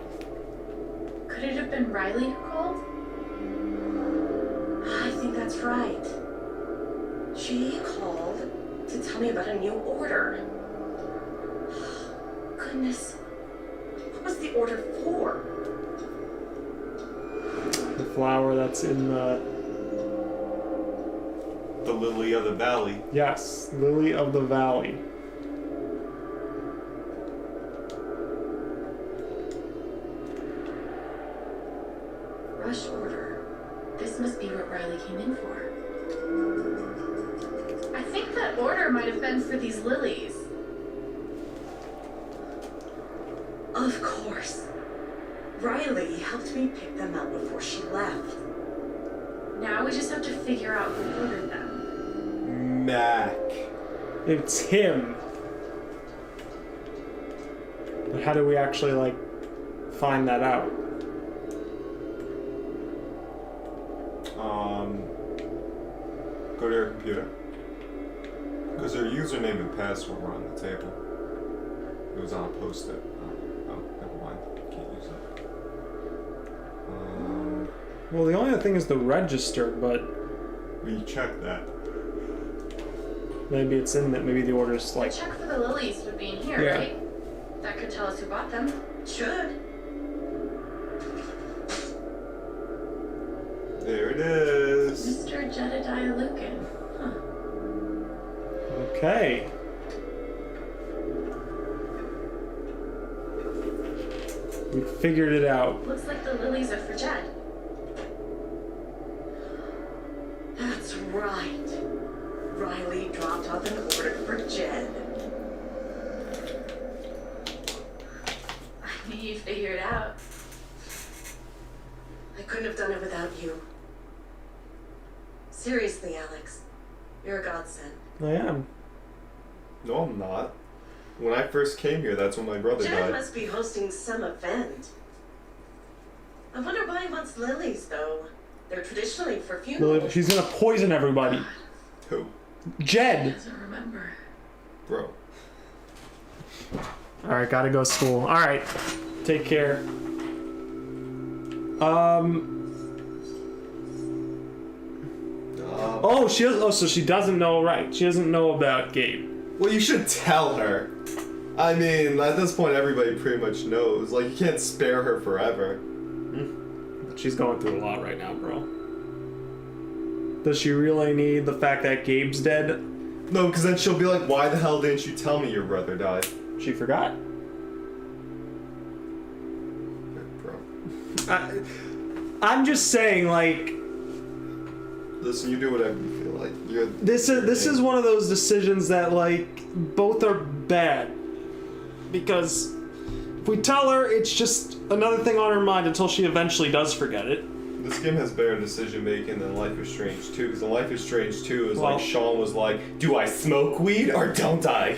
Could it have been Riley who called? I think that's right. She called to tell me about a new order. Goodness. What was the order for? The flower that's in the... The lily of the valley. Yes, lily of the valley. Rush order. This must be what Riley came in for. I think that order might have been for these lilies. Of course. Riley helped me pick them out before she left. Now we just have to figure out who ordered them. Mac. It's him. But how do we actually, like, find that out? Go to your computer. Because her username and password were on the table. It was on a post-it. Oh, never mind. Can't use it. Well, the only other thing is the register, but We checked that. maybe it's in that. Maybe the order's The like... check for the lilies would be in here, Yeah. right? That could tell us who bought them. Should. There it is. Mr. Jedediah Lucan. Huh. Okay. We figured it out. Looks like the lilies are for Jed. That's right. Riley dropped off an order for Jed. I knew you'd figure it out. I couldn't have done it without you. Seriously, Alex. You're a godsend. I am. No, I'm not. When I first came here, that's when my brother Jed died. must be hosting some event. I wonder why he wants lilies, though. They're traditionally for funerals. She's gonna poison everybody. Who? Jed! Doesn't remember. Bro. Alright, gotta go to school. Alright. Take care. Oh, she does. Oh, so she doesn't know, right? She doesn't know about Gabe. Well, you should tell her. I mean, at this point, everybody pretty much knows. Like, you can't spare her forever. She's going through a lot right now, bro. Does she really need the fact that Gabe's dead? No, because then she'll be like, why the hell didn't you tell me your brother died? She forgot. Bro. I'm just saying, like, Listen, you do whatever you feel like. this is one of those decisions that, like, both are bad. Because if we tell her, it's just another thing on her mind until she eventually does forget it. This game has better decision making than Life is Strange 2, because in Life is Strange 2 is Well- like Sean was like, do I smoke weed or don't I? I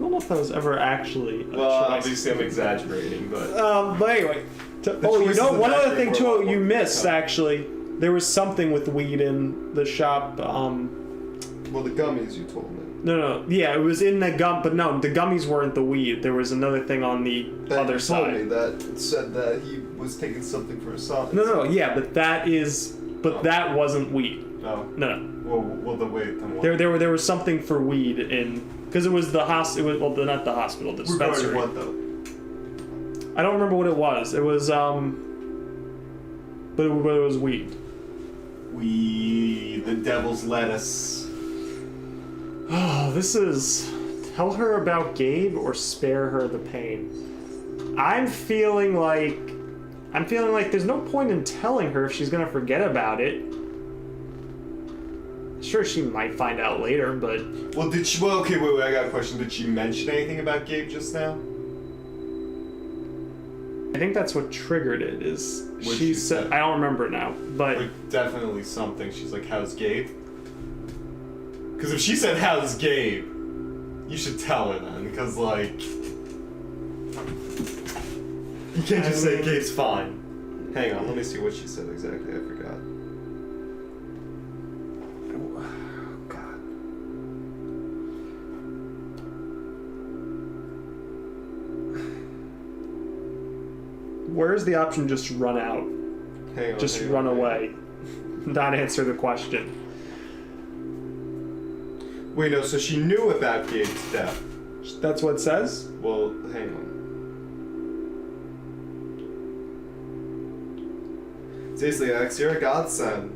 don't know if that was ever actually a Well, choice. obviously I'm exaggerating, but But anyway. You choices know, in one that other game thing were a too lot you more missed, compelling. actually. There was something with weed in the shop. well, the gummies you told me. No. Yeah, it was in the gum, but no, the gummies weren't the weed. There was another thing on the other You told me side. that said that he was taking something for his son. No, yeah, but that wasn't weed. Oh. No. Well, then wait. Then what? There was something for weed in, because it was the not the hospital, the dispensary. Regarding what though? I don't remember what it was. It was but it was weed. The devil's lettuce. Oh, this is... Tell her about Gabe or spare her the pain. I'm feeling like there's no point in telling her if she's gonna forget about it. Sure, she might find out later, but... Well, okay, wait, I got a question. Did she mention anything about Gabe just now? I think that's what triggered it, is... What She she said... said? I don't remember now, but... Like, definitely something. She's like, how's Gabe? Because if she said, how's Gabe? You should tell her then, because, like... You can't just say Gabe's fine. Hang on, let me see what she said exactly. I forgot. God. Where's the option just run out? Hang on. Just hang on, run hang on. away. Not answer the question. Wait, no, so she knew about Gabe's death. That's what it says? Well, hang on. Seriously, Alex, you're a godsend.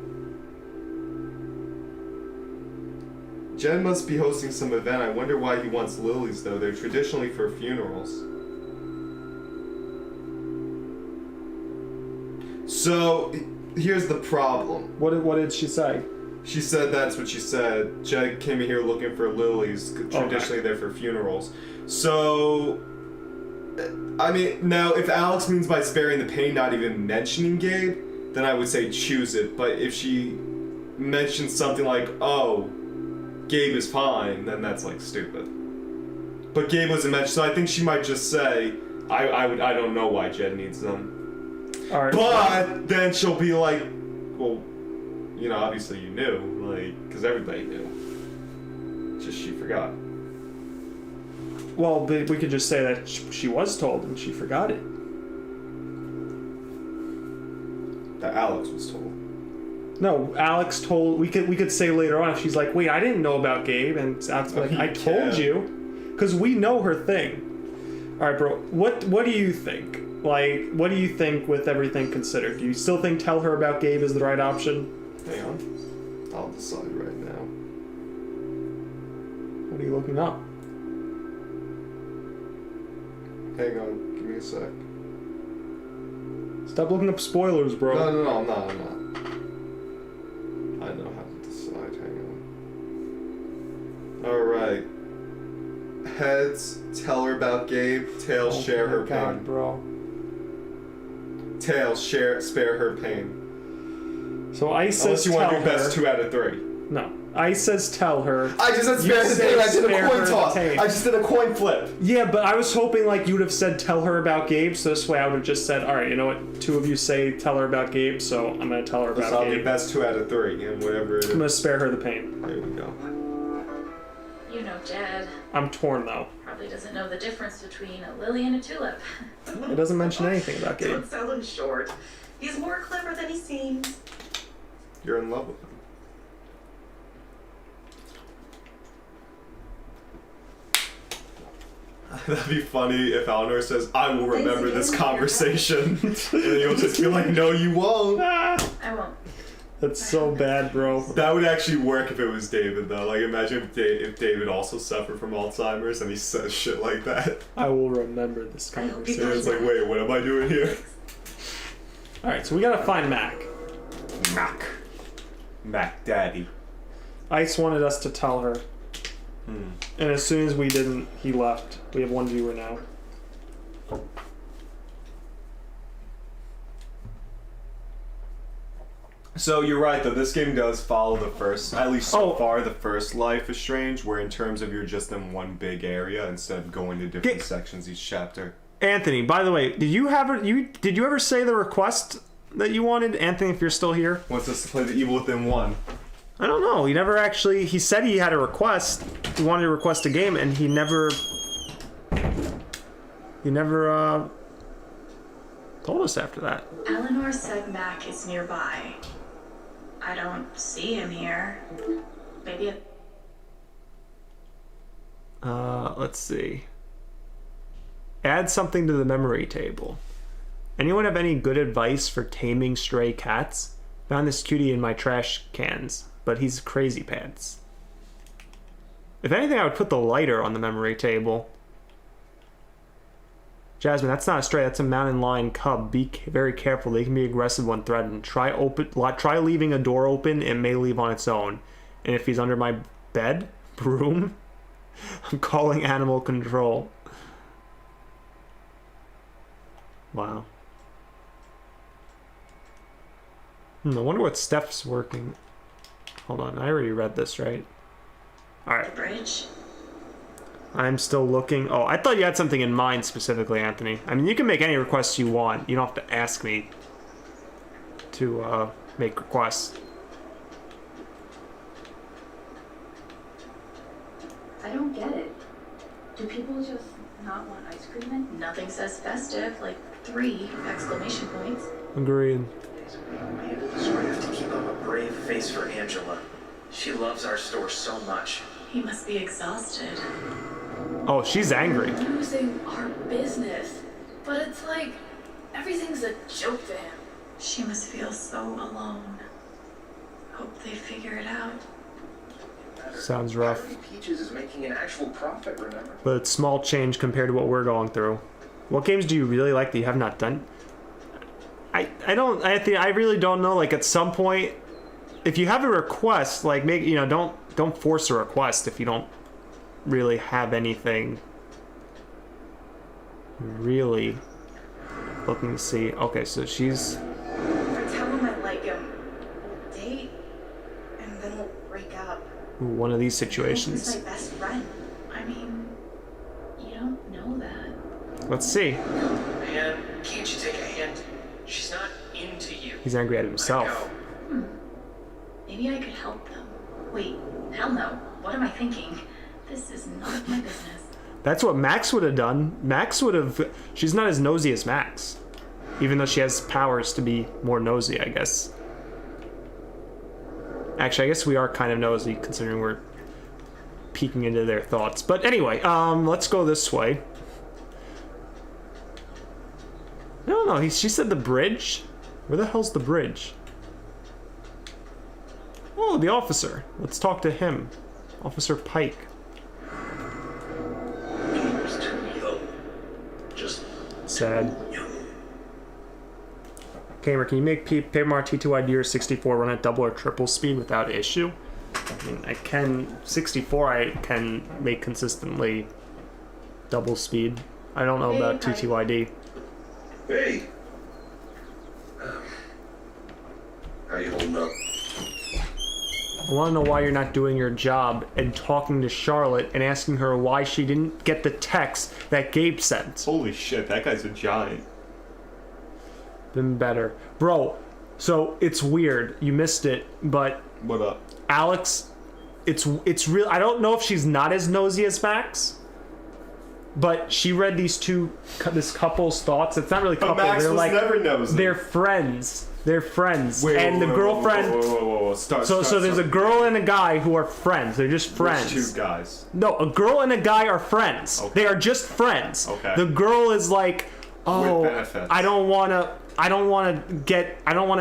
Jen must be hosting some event. I wonder why he wants lilies, though. They're traditionally for funerals. So, here's the problem. What did she say? She said that's what she said. Jen came in here looking for lilies. Traditionally, they're for funerals. So, I mean, now, if Alex means by sparing the pain, not even mentioning Gabe, then I would say choose it. But if she mentions something like, oh, Gabe is fine, then that's like stupid. But Gabe wasn't mentioned, so I think she might just say, I don't know why Jed needs them. All right. But then she'll be like, well, you know, obviously you knew, like, because everybody knew. Just she forgot. Well, but we could just say that she was told and she forgot it. That Alex was told. No, Alex told. We could say later on if she's like, "Wait, I didn't know about Gabe," and Alex like, "I told you," because we know her thing. All right, bro. What do you think? Like, what do you think with everything considered? Do you still think tell her about Gabe is the right option? Hang on, I'll decide right now. What are you looking up? Hang on, give me a sec. Stop looking up spoilers, bro. No, I'm not. I know how to decide. Hang on. Alright. Heads, tell her about Gabe. Tails, share her pain. Bro. Tails, spare her pain. So Ice says Unless you want tell your best her. 2 out of 3. No. Ice says tell her. I just said spare You the said pain. I did spare a coin her toss. pain. I just did a coin flip. Yeah, but I was hoping like you would have said tell her about Gabe, so this way I would have just said, all right, you know what, 2 of you say tell her about Gabe, so I'm gonna tell her about I'll Gabe. be best 2 out of 3, and whatever it is. I'm gonna spare her the pain. There we go. You know, Jed I'm torn though. probably doesn't know the difference between a lily and a tulip. It doesn't mention anything about Gabe. Don't sell him short. He's more clever than he seems. You're in love with him. That'd be funny if Eleanor says, I will remember this conversation. And then you'll just be like, no, you won't. I won't. That's so bad, bro. That would actually work if it was David, though. Like, imagine if David also suffered from Alzheimer's and he says shit like that. I will remember this conversation. And it's like, wait, what am I doing here? Alright, so we gotta find Mac. Mac Daddy. Ice wanted us to tell her. And as soon as we didn't, he left. We have 1 viewer now. So you're right, though. This game does follow the first, at least so Oh. far, the first Life is Strange, where in terms of you're just in one big area instead of going to different sections each chapter. Anthony, by the way, did you ever say the request that you wanted? Anthony, if you're still here. Wants us to play the Evil Within 1. I don't know. He never actually. He said he had a request. He wanted to request a game, and he never told us after that. Eleanor said Mac is nearby. I don't see him here. Maybe Let's see. Add something to the memory table. Anyone have any good advice for taming stray cats? Found this cutie in my trash cans, but he's crazy pants. If anything, I would put the lighter on the memory table. Jasmine, that's not a stray, that's a mountain lion cub. Be very careful, they can be aggressive when threatened. Try leaving a door open, it may leave on its own. And if he's under my bed, broom, I'm calling animal control. Wow. I wonder what Steph's working. Hold on, I already read this, right? Alright. bridge. I'm still looking. Oh, I thought you had something in mind specifically, Anthony. I mean, you can make any requests you want. You don't have to ask me to make requests. I don't get it. Do people just not want ice cream then? Nothing says festive, like 3 exclamation points. Agreed. We have to keep up a brave face for Angela. She loves our store so much. He must be exhausted. Oh, she's angry. Losing our business. But it's like everything's a joke to him. She must feel so alone. Hope they figure it out. Sounds rough. Harry Peaches is making an actual profit, remember? But it's small change compared to what we're going through. What games do you really like that you have not done? I really don't know. Like, at some point, if you have a request, like, don't force a request if you don't really have anything really looking to see. Okay, so she's... If I tell him I like him, we'll date, and then we'll break up. Ooh, one of these He's situations. my best friend. I mean, you don't know that. Let's see. Man, can't you take a hint? She's not into you. He's angry at Let himself. go. Maybe I could help them. Wait, hell no. What am I thinking? This is none of my business. That's what Max would have done. Max would have... She's not as nosy as Max. Even though she has powers to be more nosy, I guess. Actually, I guess we are kind of nosy, considering we're peeking into their thoughts. But anyway, let's go this way. I don't know. She said the bridge? Where the hell's the bridge? Oh, the officer. Let's talk to him. Officer Pike. Gamer's too young. Just Sad. young. Gamer, can you make Paper Mario T2ID or 64 run at double or triple speed without issue? I mean, I can... 64 I can make consistently double speed. I don't know about Hey, Pike. T2ID. Hey. How you holding up? I want to know why you're not doing your job and talking to Charlotte and asking her why she didn't get the text that Gabe sent. Holy shit, that guy's a giant. Been better. Bro, so it's weird. You missed it, but What up? Alex, it's real. I don't know if she's not as nosy as Max, but she read this couple's thoughts. It's not really couple. But Max They're was like never nosy. they're friends. They're friends, Wait, and the girlfriend. Whoa. So there's a girl and a guy who are friends. They're just friends. There's two guys. No, a girl and a guy are friends. Okay. They are just friends. Okay. The girl is like, oh, benefits. I don't want to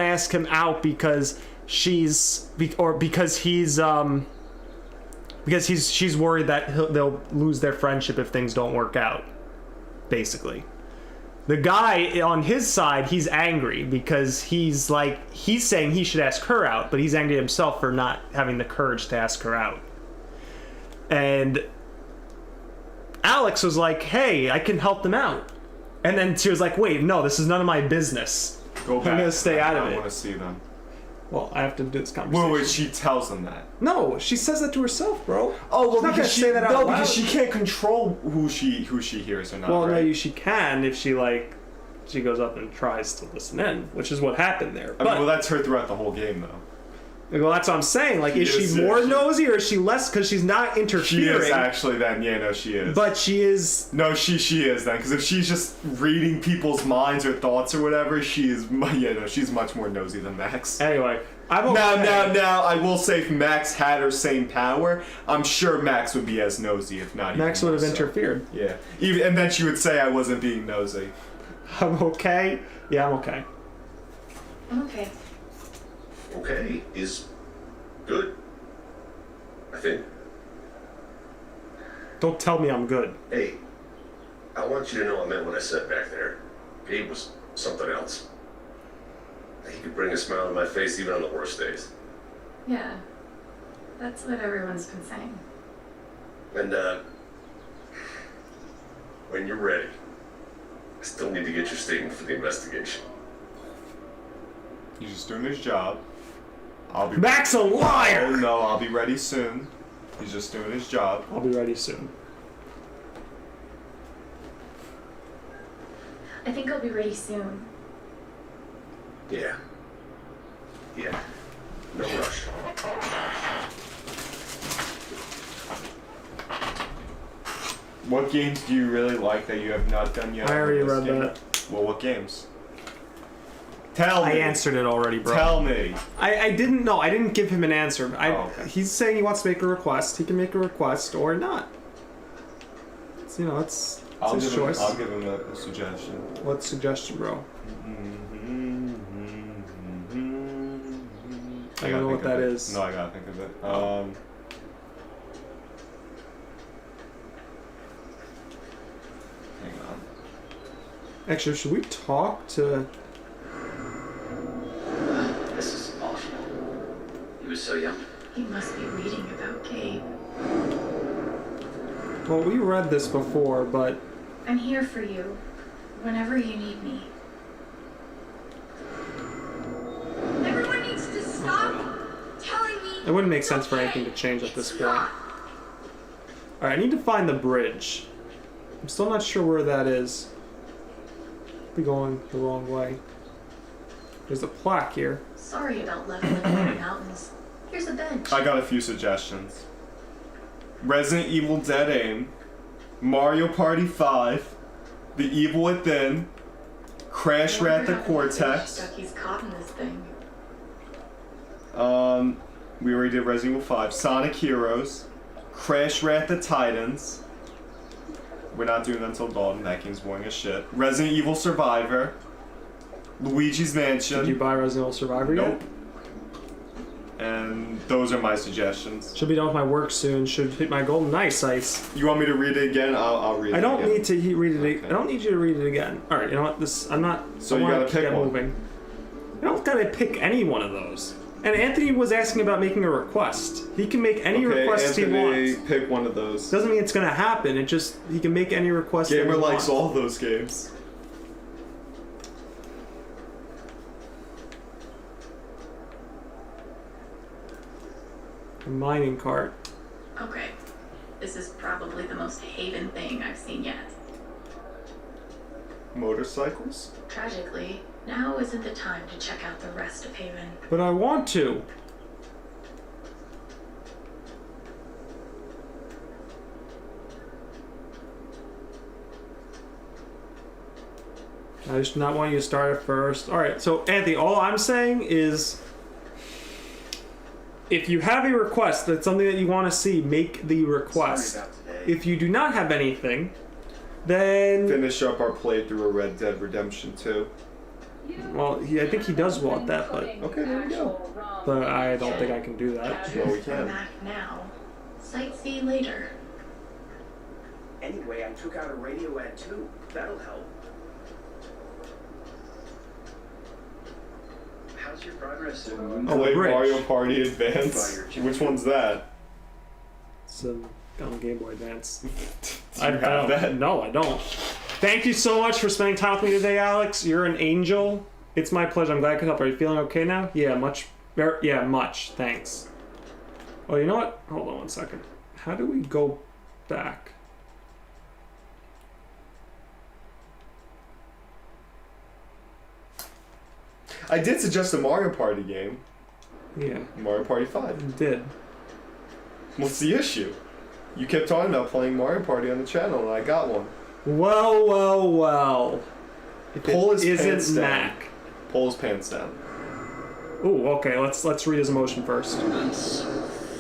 ask him out because she's because he's she's worried that they'll lose their friendship if things don't work out. Basically. The guy on his side, he's angry because he's saying he should ask her out, but he's angry at himself for not having the courage to ask her out. And Alex was like, hey, I can help them out. And then she was like, wait, no, this is none of my business. Go back. I'm gonna stay out of I it. want to see them. Well, I have to do this conversation. Wait, she tells them that. No, she says that to herself, bro. Oh, well, She's not gonna say that out loud. because she can't control who she hears or not. Well, right? no, she can if she goes up and tries to listen in, which is what happened there. I mean, well, that's her throughout the whole game, though. Well, that's what I'm saying. Like, is Yes, she yeah, more she- nosy or is she less? Because she's not She interfering. is actually then. Yeah, no, she is. But she is. No, she is then. Because if she's just reading people's minds or thoughts or whatever, she's much more nosy than Max. Anyway, I'm okay. Now, I will say if Max had her same power, I'm sure Max would be as nosy, if not Max even would have more so. interfered. Yeah. And then she would say I wasn't being nosy. I'm okay. Yeah, I'm okay. I'm okay. Okay is good. I think. Don't tell me I'm good. Hey, I want you to know I meant what I said back there. Gabe was something else. He could bring a smile to my face even on the worst days. Yeah, that's what everyone's been saying. And, when you're ready, I still need to get your statement for the investigation. He's just doing his job. I'll be Max a liar! Oh no, I'll be ready soon. He's just doing his job. I'll be ready soon. I think I'll be ready soon. Yeah. No rush. What games do you really like that you have not done yet? I already on this read game? that. Well, what games? Tell me. I answered it already, bro. Tell me. I didn't know. I didn't give him an answer. Okay. He's saying he wants to make a request. He can make a request or not. It's, it's I'll his choice. I'll give him a suggestion. What suggestion, bro? I don't know what that is. No, I gotta think of it. Hang on. Actually, should we talk to... This is awful. He was so young. He must be reading about Gabe. Well, we read this before, but... I'm here for you, whenever you need me. Everyone needs to stop telling me. It wouldn't make sense for anything to change at this point. Alright, I need to find the bridge. I'm still not sure where that is. Be going the wrong way. There's a plaque here. Sorry about leveling in the mountains. Here's a bench. I got a few suggestions. Resident Evil Dead Aim, Mario Party 5, The Evil Within, Crash Rat the Cortex. Ducky's caught in this thing. We already did Resident Evil 5, Sonic Heroes, Crash Rat the Titans. We're not doing that until dawn. That game's boring as shit. Resident Evil Survivor, Luigi's Mansion. Did you buy Resident Evil Survivor yet? Nope. And those are my suggestions. Should be done with my work soon. Should hit my goal. Nice, Ice. You want me to read it again? I'll read it. I don't again. need to read it. Okay. I don't need you to read it again. All right. You know what? This. I'm not. So I you wanna gotta pick get one. moving. I don't gotta pick any one of those. And Anthony was asking about making a request. He can make any requests Anthony, he wants. pick one of those. Doesn't mean it's gonna happen. It just he can make any request. that Gamer he likes wants. all those games. A mining cart. Okay. This is probably the most Haven thing I've seen yet. Motorcycles? Tragically, now isn't the time to check out the rest of Haven. But I want to. I just not want you to start it first. All right. So Anthony, all I'm saying is, if you have a request that's something that you want to see, make the request. Sorry about today. If you do not have anything, then Finish up our playthrough of Red Dead Redemption 2. well, I think he does want that, but Okay, there we go. I don't think I can do that. Well, we I'm can. back now. Sightsee later. Anyway, I took out a radio ad too. That'll help. How's your progress? Oh, Play bridge. Mario Party Advance. Which one's that? It's on Game Boy Advance. Do you have that? No, I don't. Thank you so much for spending time with me today, Alex. You're an angel. It's my pleasure. I'm glad I could help. Are you feeling okay now? Yeah, much. Thanks. Oh, you know what? Hold on one second. How do we go back? I did suggest a Mario Party game. Yeah, Mario Party 5. it did. What's the issue? You kept talking about playing Mario Party on the channel, and I got one. Well. If Pull it his pants isn't down. Mac. Pull his pants down. Ooh, okay. Let's read his emotion first. I'm so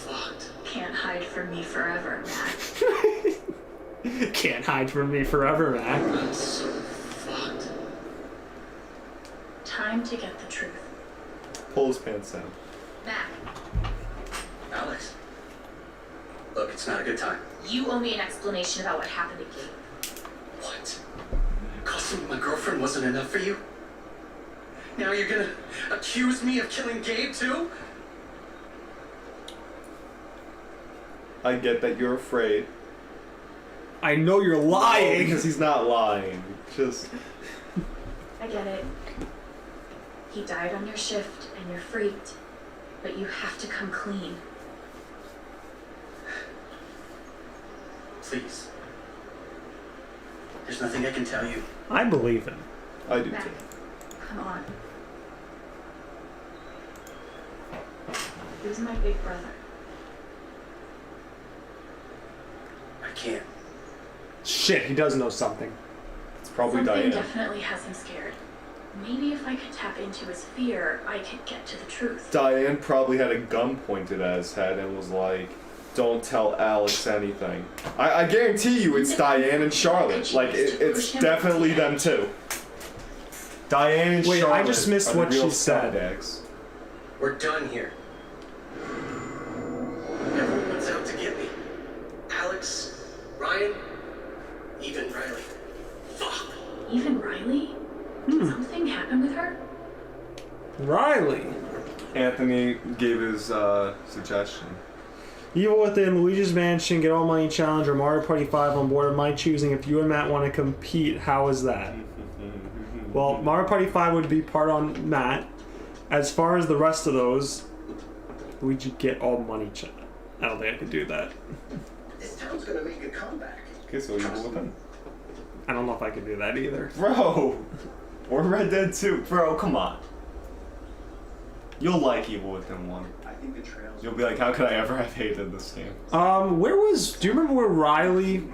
fucked. Can't hide from me forever, Mac. Can't hide from me forever, Mac. I'm so fucked. Time to get the truth. Pull his pants down. Mac, Alex. Look, it's not a good time. you owe me an explanation about what happened to Gabe. What? Costing my girlfriend wasn't enough for you? Now you're gonna accuse me of killing Gabe too? I get that you're afraid. I know you're lying. Because he's not lying. Just... I get it. He died on your shift and you're freaked. But you have to come clean. Please. There's nothing I can tell you. I believe him. I do Mac, too. come on. Who's my big brother? I can't. Shit, he does know something. It's probably Something Diane. definitely has him scared. Maybe if I could tap into his fear, I could get to the truth. Diane probably had a gun pointed at his head and was like, don't tell Alex anything. I guarantee you it's Diane and Charlotte. Like, it's definitely them too. Diane and Wait, I Charlotte just missed are the what real she said. scumbags. We're done here. Riley. Anthony gave his suggestion. Evil Within, Luigi's Mansion, Get All Money Challenge, or Mario Party 5 on board of my choosing. If you and Matt want to compete, how is that? Well, Mario Party 5 would be part on Matt. As far as the rest of those, Luigi Get All Money Challenge. I don't think I could do that. This town's gonna make a comeback. Okay, so Evil Within. I don't know if I could do that either. Bro! Or Red Dead 2. Bro, come on. You'll like Evil Within 1. I think the trails. You'll be like, how could I ever have hated this game? Do you remember where Riley...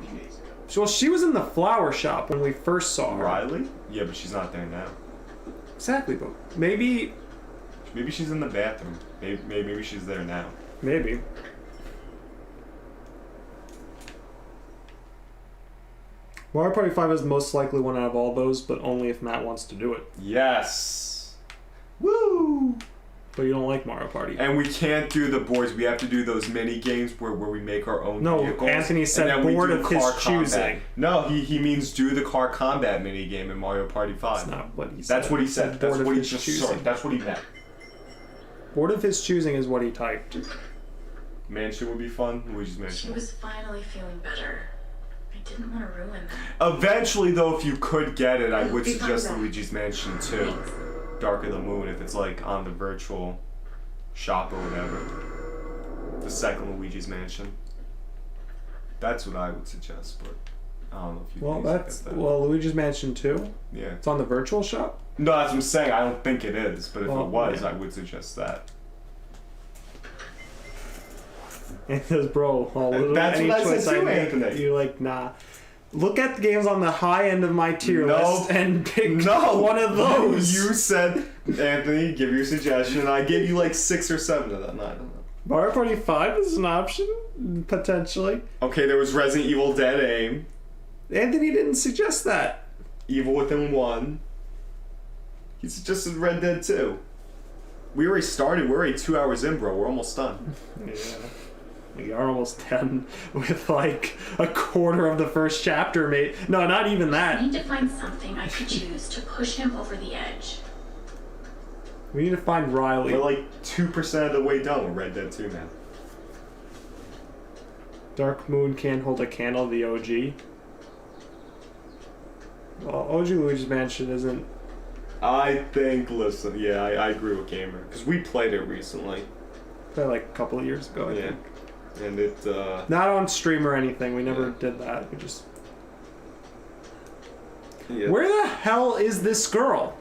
Well, she was in the flower shop when we first saw her. Riley? Yeah, but she's not there now. Exactly, but maybe... Maybe she's in the bathroom. Maybe she's there now. Maybe. Mario Party 5 is the most likely one out of all those, but only if Matt wants to do it. Yes! Woo! But you don't like Mario Party. And we can't do the boards. We have to do those mini games where we make our own vehicles. Anthony said and then we board do of his car combat. choosing. No, he means do the car combat mini game in Mario Party 5. That's not what he said. That's what he said. That's Board what of he his just choosing. sorry, that's what he meant. Board of his choosing is what he typed. Mansion would be fun. Luigi's She Mansion. was finally feeling better. I didn't want to ruin that. Eventually, though, if you could get it, I would Be fine suggest with that. Luigi's Mansion 2. Dark of the Moon, if it's like on the virtual shop or whatever. The second Luigi's Mansion. That's what I would suggest, but I don't know if you Well, guys that's... get that. Well, Luigi's Mansion 2? Yeah. It's on the virtual shop? No, that's what I'm saying. I don't think it is, but if Well, it was, yeah. I would suggest that. And he says, bro, That's any what I said choice too, make, Anthony. you're like, nah. Look at the games on the high end of my tier list and pick one of those. You said, Anthony, give your suggestion. I gave you like 6 or 7 of them. I don't know. Mario Party 5 is an option, potentially. Okay, there was Resident Evil Dead Aim. Anthony didn't suggest that. Evil Within 1. He suggested Red Dead 2. We already started. We're already 2 hours in, bro. We're almost done. Yeah. We are almost done with like a quarter of the first chapter, mate. No, not even I that. need to find something I could use to push him over the edge. We need to find Riley. We're like 2% of the way done with Red Dead 2, man. Dark Moon Can't Hold a Candle, the OG. Well, OG Luigi's Mansion isn't... I think, listen, yeah, I agree with Gamer. Because we played it recently. Probably like a couple of years ago, I think. And it, Not on stream or anything. We never did that. We just... yeah. Where the hell is this girl?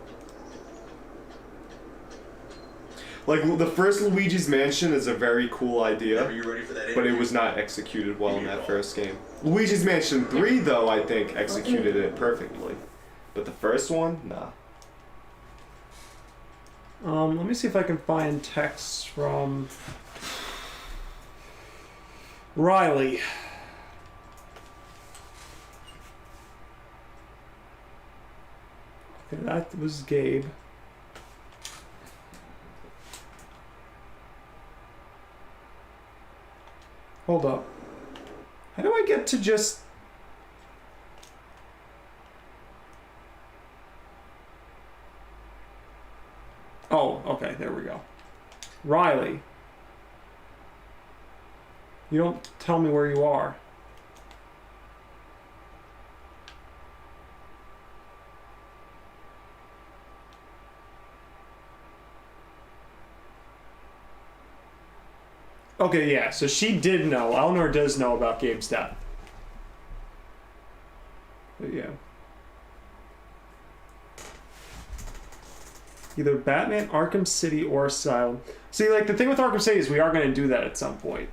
Like, the first Luigi's Mansion is a very cool idea, Are you ready for that? but it was not executed well in that first game. Luigi's Mansion 3, though, I think, executed it perfectly. But the first one, nah. Let me see if I can find texts from... Riley. Okay, that was Gabe. Hold up. How do I get to just... Oh, okay, there we go. Riley. You don't tell me where you are. Okay, yeah, so she did know. Eleanor does know about Gabe's death. But yeah. Either Batman, Arkham City, or Asylum. See, like, the thing with Arkham City is we are going to do that at some point.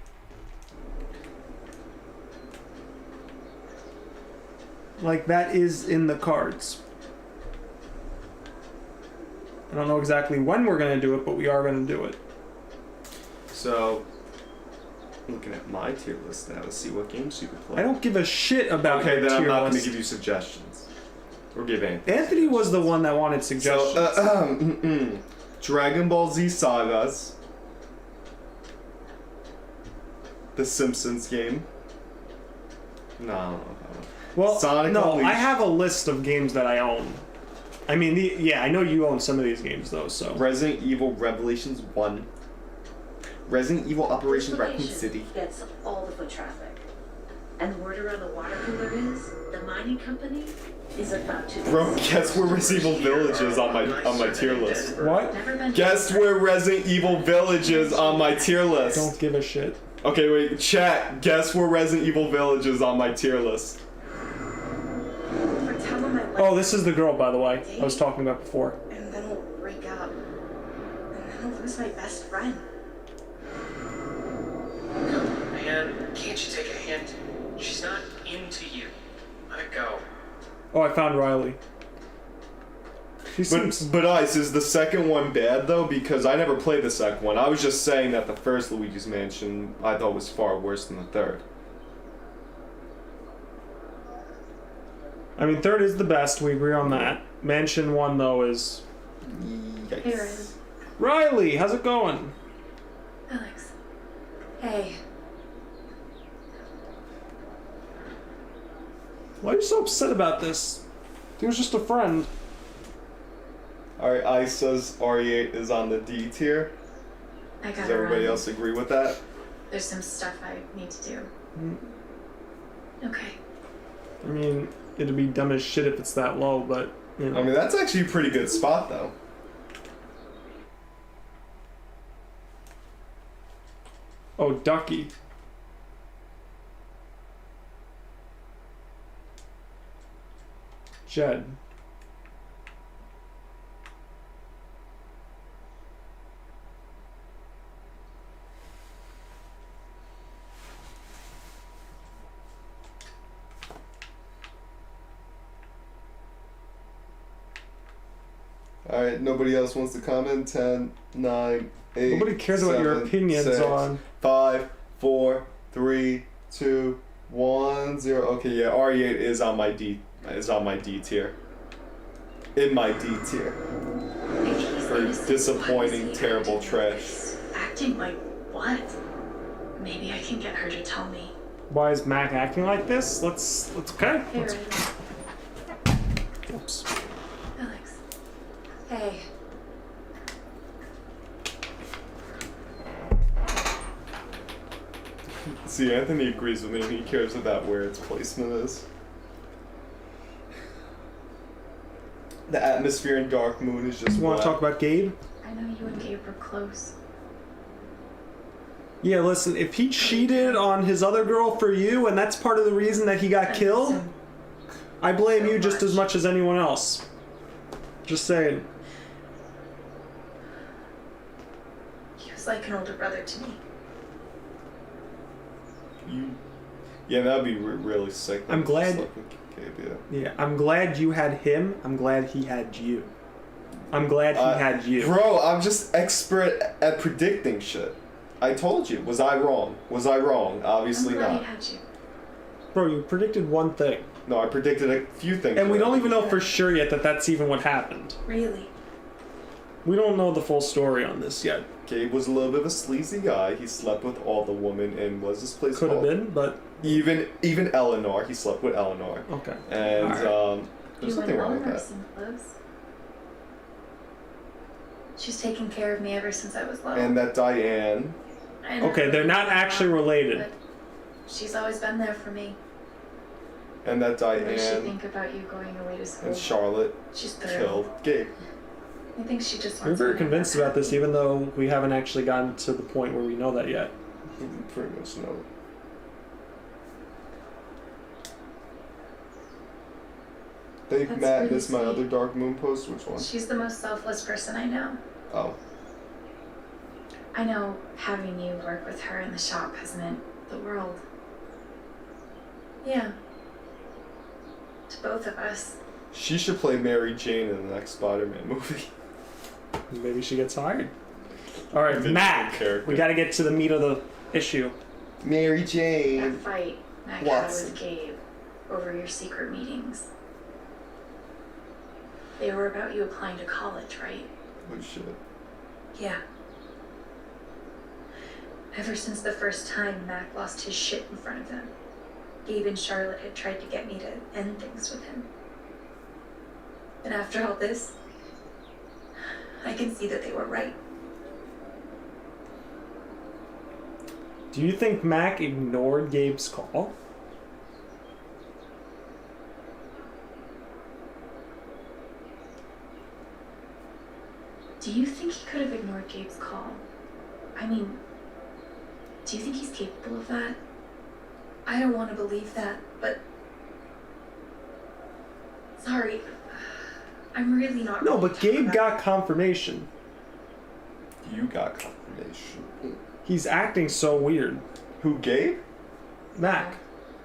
Like, that is in the cards. I don't know exactly when we're going to do it, but we are going to do it. So, looking at my tier list now to see what games you could play. I don't give a shit about Okay, your then I'm tier not going to list. give you suggestions. Or give Anthony. Anthony was the one that wanted suggestions. So, Dragon Ball Z Sagas. The Simpsons game. No. well, Sonic no, Unleashed. I have a list of games that I own. I mean, yeah, I know you own some of these games though, so. Resident Evil Revelations 1. Resident Evil Operation This Raccoon location City. gets all the foot traffic. And the word around the water cooler is the mining company is about to. Bro, guess where Resident Evil Village is on my tier list. What? Never been. Guess where Resident Evil Village is on my tier list. Don't give a shit. Okay, wait, chat. Guess where Resident Evil Village is on my tier list. If I tell him I like Oh, this is the girl, by the way, I was talking about before. and then we'll break up. And then I'll lose my best friend. Man, can't you take a hint? She's not into you. Let it go. Oh, I found Riley. She But, seems. but Ice, is the second one bad though? Because I never played the second one. I was just saying that the first Luigi's Mansion I thought was far worse than the third. I mean, third is the best. We agree on that. Mansion 1 though is. Yikes. Hey, Riley. Riley, how's it going? Alex. Hey. Why are you so upset about this? He was just a friend. Alright, Ice says RE8 is on the D tier. I Does gotta everybody run. else agree with that? There's some stuff I need to do. Mm. Okay. I mean, it'd be dumb as shit if it's that low, but you know. I mean, that's actually a pretty good spot though. Oh, Ducky. Jed. Alright, nobody else wants to comment? 10, 9, 8. Nobody cares about your 7, opinions 6, on. 5, 4, 3, 2, 1, 0. Okay, yeah, RE8 is on my D tier. In my D tier. For disappointing, terrible trash. Acting like what? Maybe I can get her to tell me. Why is Mac acting like this? Let's okay. Hey, Let's, Riley. oops. Alex. Hey. See, Anthony agrees with me and he cares about where its placement is. The atmosphere in Dark Moon is just You want to black. talk about Gabe? I know you and Gabe were close. Yeah, listen, if he cheated on his other girl for you and that's part of the reason that he got killed, I blame you just as much as anyone else. Just saying. He was like an older brother to me. Yeah, that'd be really sick. I'm glad- Slept with Gabe, yeah. Yeah, I'm glad you had him. I'm glad he had you. I'm glad he had you. Bro, I'm just expert at predicting shit. I told you. Was I wrong? Was I wrong? Obviously I'm glad not. he had you. Bro, you predicted one thing. No, I predicted a few things. And we don't correctly. even know for sure yet that that's even what happened. Really? We don't know the full story on this yet. Gabe was a little bit of a sleazy guy. He slept with all the women in what's this place Could have called? been, but Even Eleanor. He slept with Eleanor. okay. And Alright. there's You and nothing wrong with Eleanor that. seem close. She's taken care of me ever since I was little. And that Diane. I know. Okay, they're not actually related. But she's always been there for me. And that What does she Diane think about you going away to school? and Charlotte She's thrilled. killed Gabe. I think she just We're wants very me to convinced have about this, even though we haven't actually gotten to the point where we know that yet. We pretty much know. Thank That's Matt, really this my sweet. other Dark Moon post. Which one? She's the most selfless person I know. Oh. I know having you work with her in the shop has meant the world. Yeah. To both of us. She should play Mary Jane in the next Spider-Man movie. Maybe she gets hired. All right, Maybe Mac. character. We got to get to the meat of the issue. Mary That Jane. fight Mac had Watson. with Gabe over your secret meetings. They were about you applying to college, right? Oh shit. Yeah. Ever since the first time Mac lost his shit in front of them, Gabe and Charlotte had tried to get me to end things with him. And after all this, I can see that they were right. Do you think Mac ignored Gabe's call? Do you think he could have ignored Gabe's call? I mean, do you think he's capable of that? I don't want to believe that, but... Sorry. I'm really not... No, ready but to Gabe talk got confirmation. You got confirmation. He's acting so weird. Who, Gabe? Mac.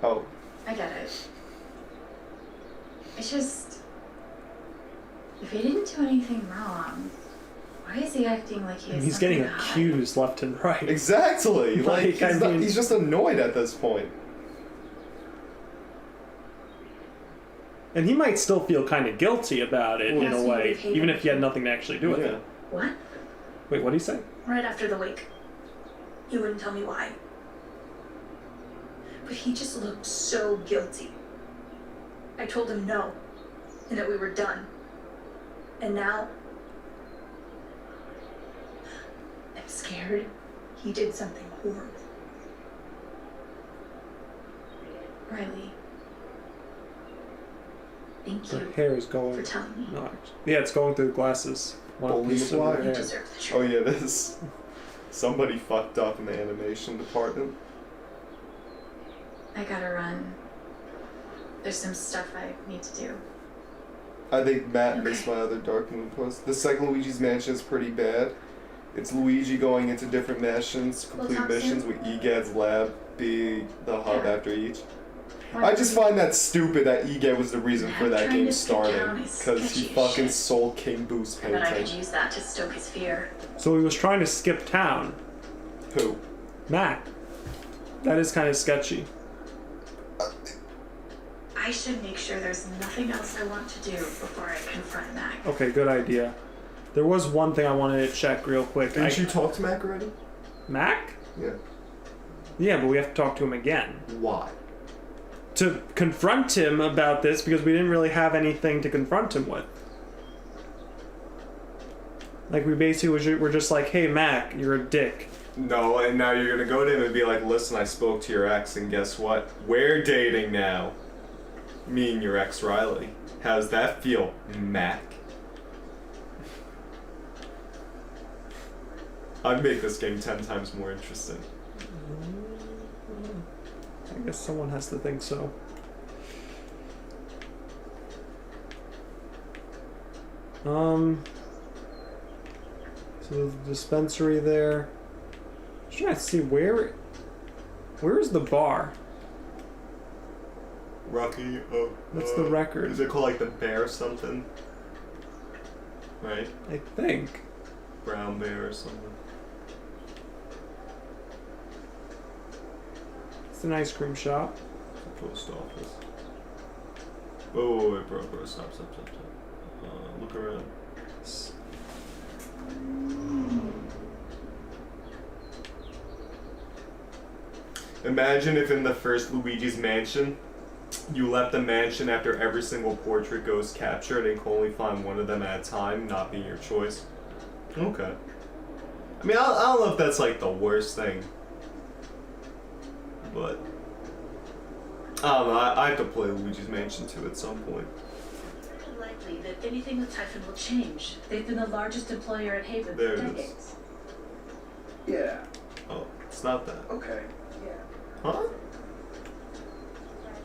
Oh. I get it. It's just... If he didn't do anything wrong, why is he acting like he has He's something getting to hide? accused left and right. Exactly. Like, I mean- he's just annoyed at this point. And he might still feel kind of guilty about it in a Yes, way, he would even hate if he had nothing to actually do with Yeah. it. What? Wait, what did he say? Right after the wake. He wouldn't tell me why. But he just looked so guilty. I told him no, and that we were done. And now... I'm scared he did something horrible. Riley. Thank Her you hair is going. for telling me. No, actually. Yeah, it's going through the glasses. Bowling piece of her wire. You hair. deserve the Oh truth. yeah, this. Somebody fucked up in the animation department. I gotta run. There's some stuff I need to do. I think Matt Okay. missed my other Dark Moon post. The second Luigi's Mansion is pretty bad. It's Luigi going into different mansions, complete talk missions soon. with EGAD's lab be the hub Yeah. after each. Why I just find that stupid that EGAD was the reason for that Trying game to skip town starting. is Because he sketchy as fucking shit. sold King Boo's I bet I could painting. use that to stoke his fear. So he was trying to skip town. Who? Mac. That is kind of sketchy. I should make sure there's nothing else I want to do before I confront Mac. Okay, good idea. There was one thing I wanted to check real quick. Didn't you talk to Mac already? Mac? Yeah. Yeah, but we have to talk to him again. Why? To confront him about this because we didn't really have anything to confront him with. Like, we basically were just like, hey, Mac, you're a dick. No, and now you're gonna go to him and be like, listen, I spoke to your ex, and guess what? We're dating now. Me and your ex, Riley. How's that feel, Mac? I'd make this game 10 times more interesting. I guess someone has to think so. So the dispensary there. Just trying to see where is the bar? Rocky, What's the record? Is it called like the Bear or something? Right? I think. Brown Bear or something. It's an ice cream shop. Post office. Whoa, wait, bro, stop. Look around. Imagine if in the first Luigi's Mansion, you left the mansion after every single portrait goes captured and can only find one of them at a time, not being your choice. Okay. I mean, I don't know if that's like the worst thing, but I don't know. I have to play Luigi's Mansion 2 at some point. It's unlikely that anything with Typhon will change. They've been the largest employer in Haven There for it is. decades. Yeah, Oh, it's not that. okay. Huh? Glad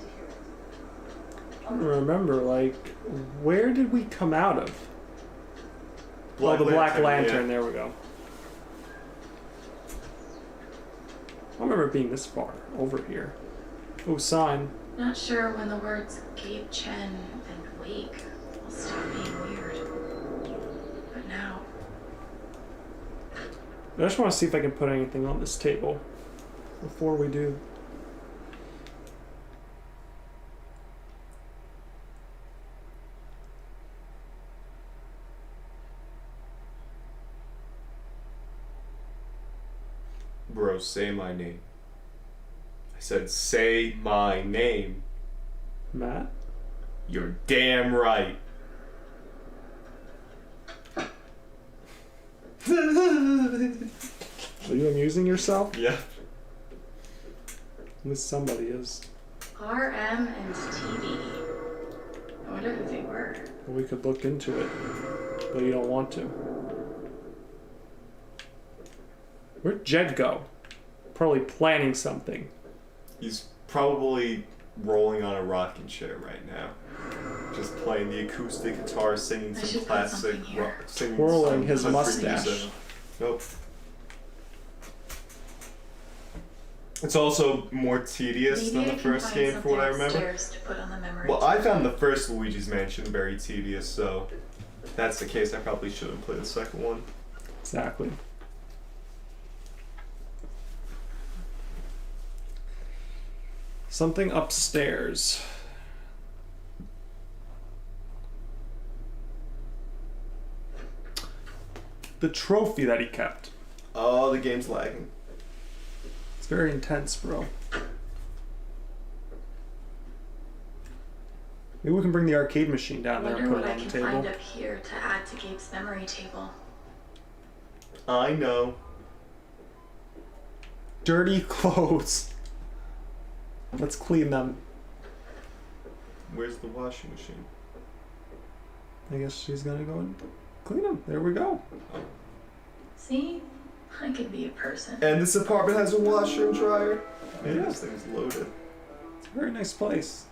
to hear it. I don't remember, like, where did we come out of? The Black Lantern, yeah. there we go. I don't remember it being this far, over here. Oh, sign. Not sure when the words Gabe Chen and Wake will stop being weird. But now, I just want to see if I can put anything on this table before we do. Bro, say my name. I said, say my name. Matt? You're damn right. Are you amusing yourself? Yeah. At least somebody is. RM and TV. I wonder who they were. Well, we could look into it, but you don't want to. Where'd Jed go? Probably planning something. He's probably rolling on a rocking chair right now. Just playing the acoustic guitar, singing I some should put classic something here. rock, singing Twirling some his country mustache. music. Nope. It's also more tedious Maybe than I the can first find game, for what I something remember. upstairs to put on the memory Well, I table. found the first Luigi's Mansion very tedious, so if that's the case, I probably shouldn't play the second one. Exactly. Something upstairs. The trophy that he kept. Oh, the game's lagging. It's very intense, bro. Maybe we can bring the arcade machine down there and Wonder put what it I on the can table. find up here to add to Gabe's memory table. I know. Dirty clothes. Let's clean them. Where's the washing machine? I guess she's gonna go and clean them. There we go. See? I could be a person. And this apartment has a washer and dryer? Man, Yeah. this thing's loaded. It's a very nice place.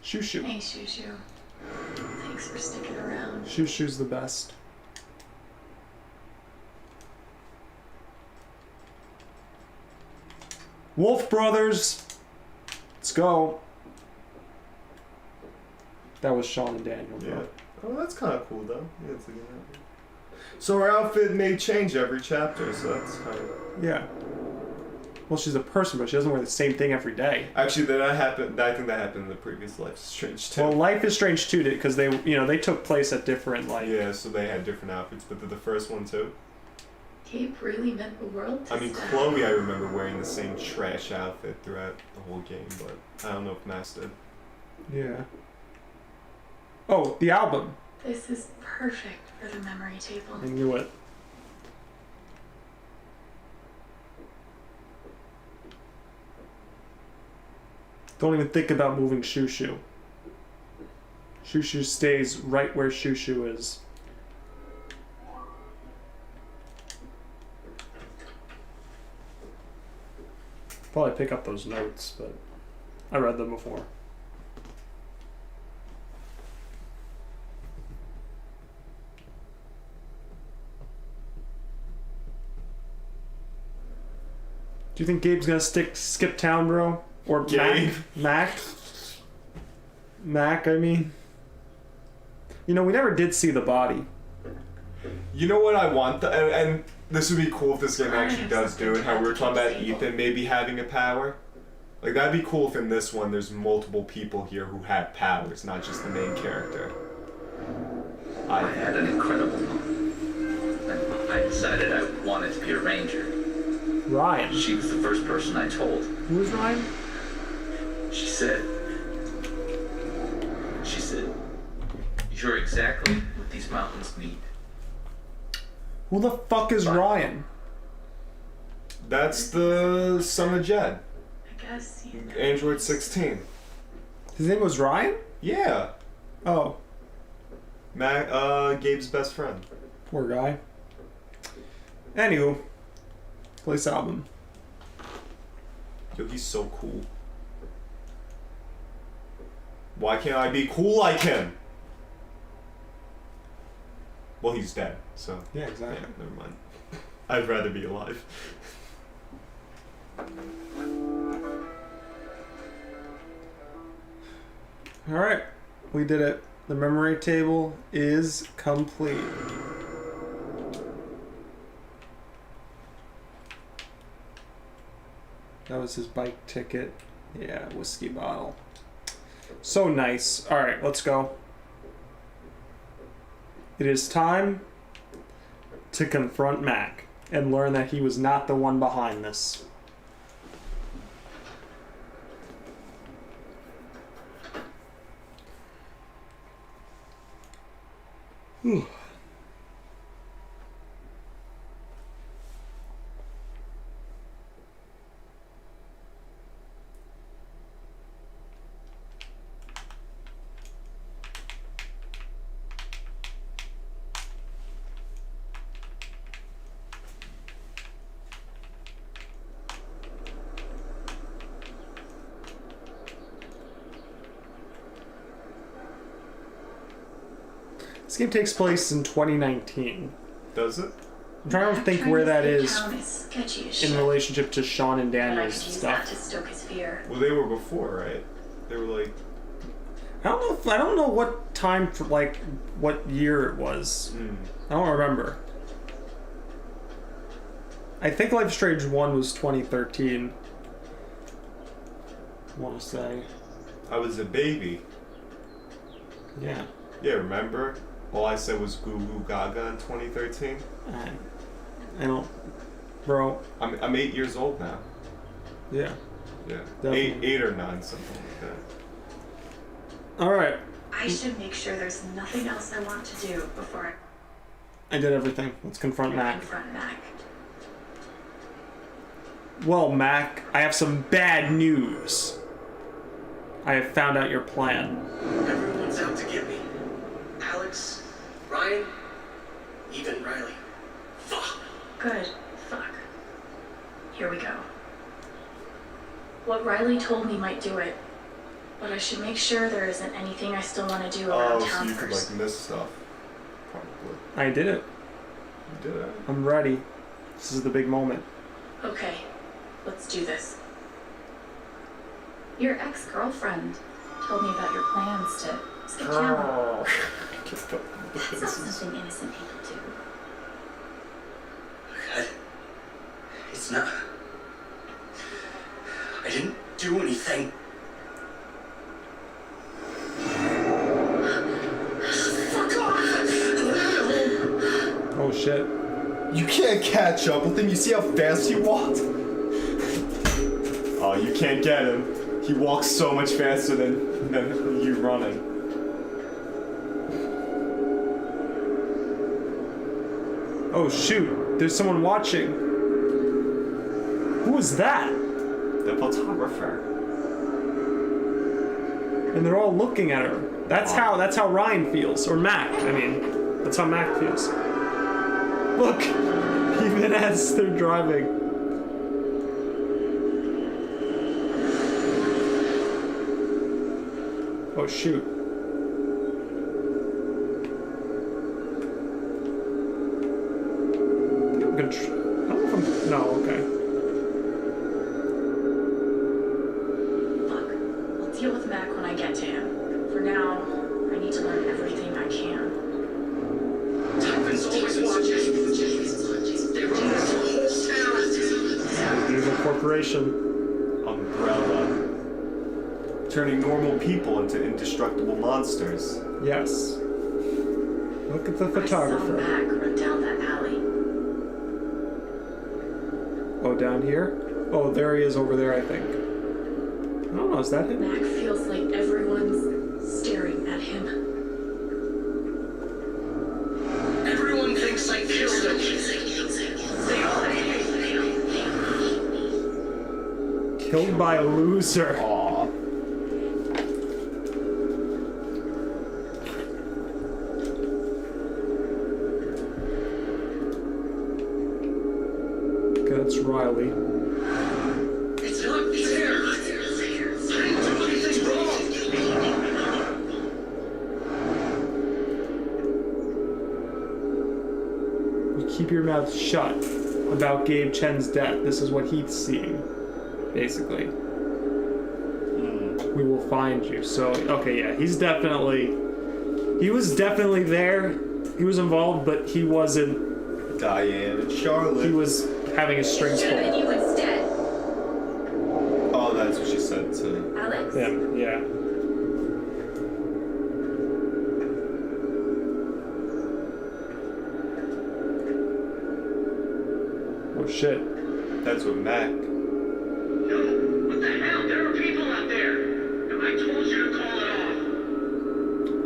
Shoo Shoo. Hey, Shoo Shoo. Thanks for sticking around. Shoo Shoo's the best. Wolf Brothers! Let's go. That was Sean and Daniel, bro. Yeah. Oh, that's kind of cool, though. Yeah, it's like that. So her outfit may change every chapter, so that's kind of... Yeah. Well, she's a person, but she doesn't wear the same thing every day. Actually, that happened. I think that happened in the previous Life is Strange too. Well, Life is Strange too, because they took place at different, like... Yeah, so they had different outfits, but the first one too. Gabe really meant the world to I mean, Steph. Chloe, I remember wearing the same trash outfit throughout the whole game, but I don't know if Max did. Yeah. Oh, the album. This is perfect for the memory table. I knew it. Don't even think about moving Shoo Shoo. Shoo Shoo stays right where Shoo Shoo is. Probably pick up those notes, but I read them before. Do you think Gabe's gonna skip town, bro? Or Gabe? Mac, I mean. You know, we never did see the body. You know what I want, and this would be cool if this game actually does do it, how we were talking about Ethan maybe having a power. Like, that'd be cool if in this one there's multiple people here who have powers, not just the main character. I had an incredible moment. And I decided I wanted to be a ranger. Ryan. She was the first person I told. Who is Ryan? She said, you're exactly what these mountains need. Who the fuck is Ryan? That's the son of Jed. I guess you know. Android 16. His name was Ryan? Yeah. Oh, Gabe's best friend. poor guy. Anywho, place album. Yo, he's so cool. Why can't I be cool like him? Well, he's dead, so... Yeah, exactly. Yeah, never mind. I'd rather be alive. Alright, we did it. The memory table is complete. That was his bike ticket. Yeah, whiskey bottle. So nice. Alright, let's go. It is time to confront Mac and learn that he was not the one behind this. Whew. This game takes place in 2019. Does it? I'm trying to think where that is sketchy as in shit. relationship to Sean and But I Daniel's could use that stuff. to stoke his fear. Well, they were before, right? They were like. I don't know what time for like what year it was. I don't remember. I think Life is Strange 1 was 2013. I want to say. I was a baby. Yeah. Yeah, remember? All I said was goo goo gaga in 2013. I don't, bro. I'm 8 years old now. Yeah. Yeah. Definitely. Eight or 9, something like that. All right. I should make sure there's nothing else I want to do before I did everything. Let's confront I Mac. confront Mac. Well, Mac, I have some bad news. I have found out your plan. Everyone's out to get me. Alex, Ryan, even Riley. Fuck. Good. Fuck. Here we go. What Riley told me might do it, but I should make sure there isn't anything I still want to do around Oh, town so you could first. like miss stuff. Probably. I did it. You did it. I'm ready. This is the big moment. Okay, let's do this. Your ex-girlfriend told me about your plans to skip town. Oh. That's not something innocent people do. God. It's not. I didn't do anything. Fuck off! Oh shit. You can't catch up with him. You see how fast he walked? Oh, you can't get him. He walks so much faster than you running. Oh shoot. There's someone watching. Who is that? The photographer. And they're all looking at her. That's how Ryan feels, or Mac. I mean, that's how Mac feels. Look, even as they're driving. Oh shoot. I think I'm gonna I don't know if I'm. No, okay. Look, I'll deal with Mac when I get to him. For now, I need to learn everything I can. Typhon's always watching. They run this whole town. Evil corporation. Umbrella. Turning normal people into indestructible monsters. Yes. Look at the I saw photographer. Mac run down that alley. Oh, down here? Oh, there he is over there, I think. I don't know, is that him? Mac feels like everyone's staring at him. Everyone thinks I killed him. They all hate me. Killed by a loser. Aw. Okay, that's Riley. It's not fair. I didn't do anything wrong. You keep your mouth shut about Gabe Chen's death. This is what he's seeing, basically. We will find you. So, okay, yeah, he was definitely there. He was involved, but he wasn't. Diane and Charlotte. He was having his strings Should have been pulled. you instead. Oh, that's what she said to Alex? Him, yeah. Oh shit. That's what Mac. No, what the hell? There are people out there. I told you to call it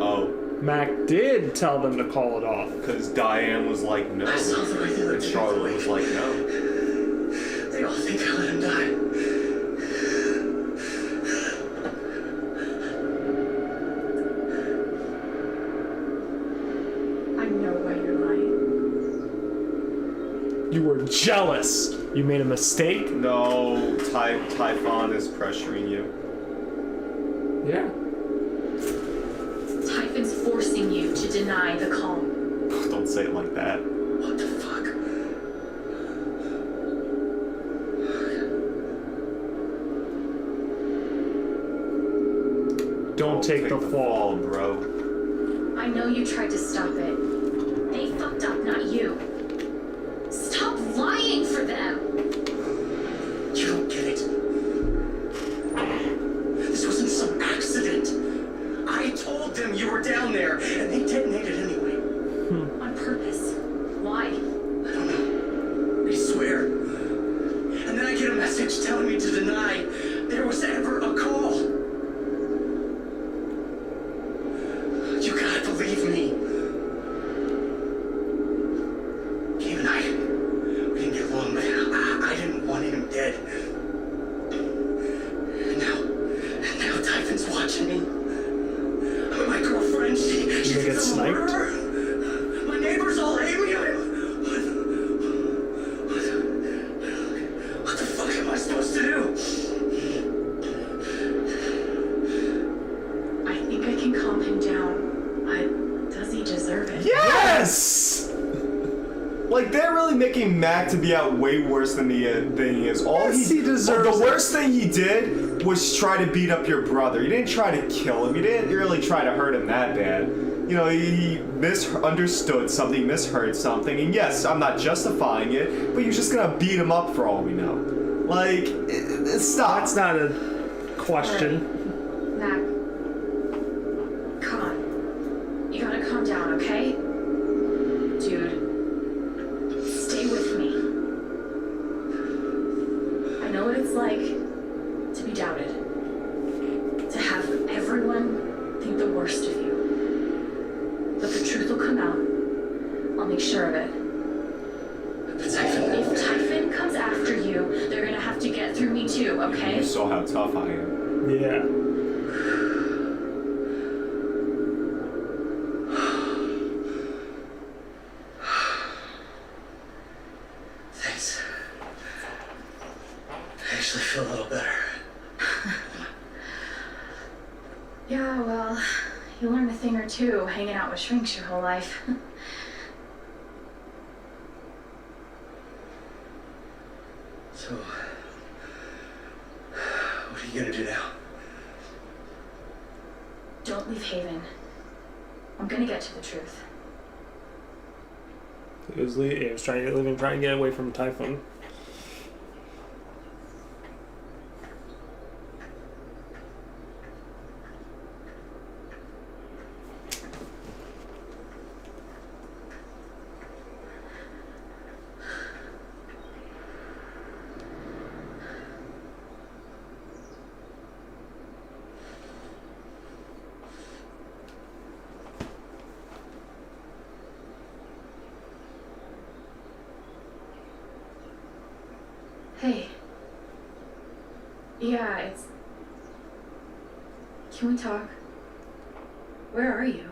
off. Oh, Mac did tell them to call it off. because Diane was like no. I saw them right there. And Charlotte was like no. They all think I let him die. I know why you're lying. You were jealous. You made a mistake. No, Typhon is pressuring you. Yeah. Typhon's forcing you to to deny the call. Don't say it like that. What the fuck? Don't take the fall. bro. I know you tried to stop it. They fucked up, not you. Stop lying for them! You don't get it. This wasn't some accident. I told them you were down there, and they detonated anyway. On purpose? Why? I don't know. I swear. And then I get a message telling me to deny there was ever a call. You gotta believe me. Gabe and I, we didn't get along, but I didn't want him dead. And now Typhon's watching me. My girlfriend, she You thinks get I'm a sniped? murderer. My neighbors all hate me. What the fuck am I supposed to do? I think I can calm him down. But does he deserve it? Yes! Like, they're really making Mac to be out way worse than he is. Yes, he deserves The it. worst thing he did was try to beat up your brother. You didn't try to kill him. You didn't really try to hurt him that bad. You know, he misunderstood something, misheard something, and yes, I'm not justifying it, but you're just gonna beat him up for all we know. Like, stop. That's not a question. Mac. Come on. You gotta calm down, okay? Dude. Stay with me. I know what it's like to be doubted. To have everyone think the worst of you. But the truth will come out. I'll make sure of it. But Typhon, If Typhon comes after you, they're gonna have to get through me too, okay? You saw how tough I am. Yeah. thanks. I actually feel a little better. Yeah, well, you learn a thing or two hanging out with shrinks your whole life. So, what are you gonna do now? Don't leave Haven. I'm gonna get to the truth. He was trying to get away from Typhon. Hey. Yeah, it's... Can we talk? Where are you?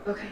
Okay.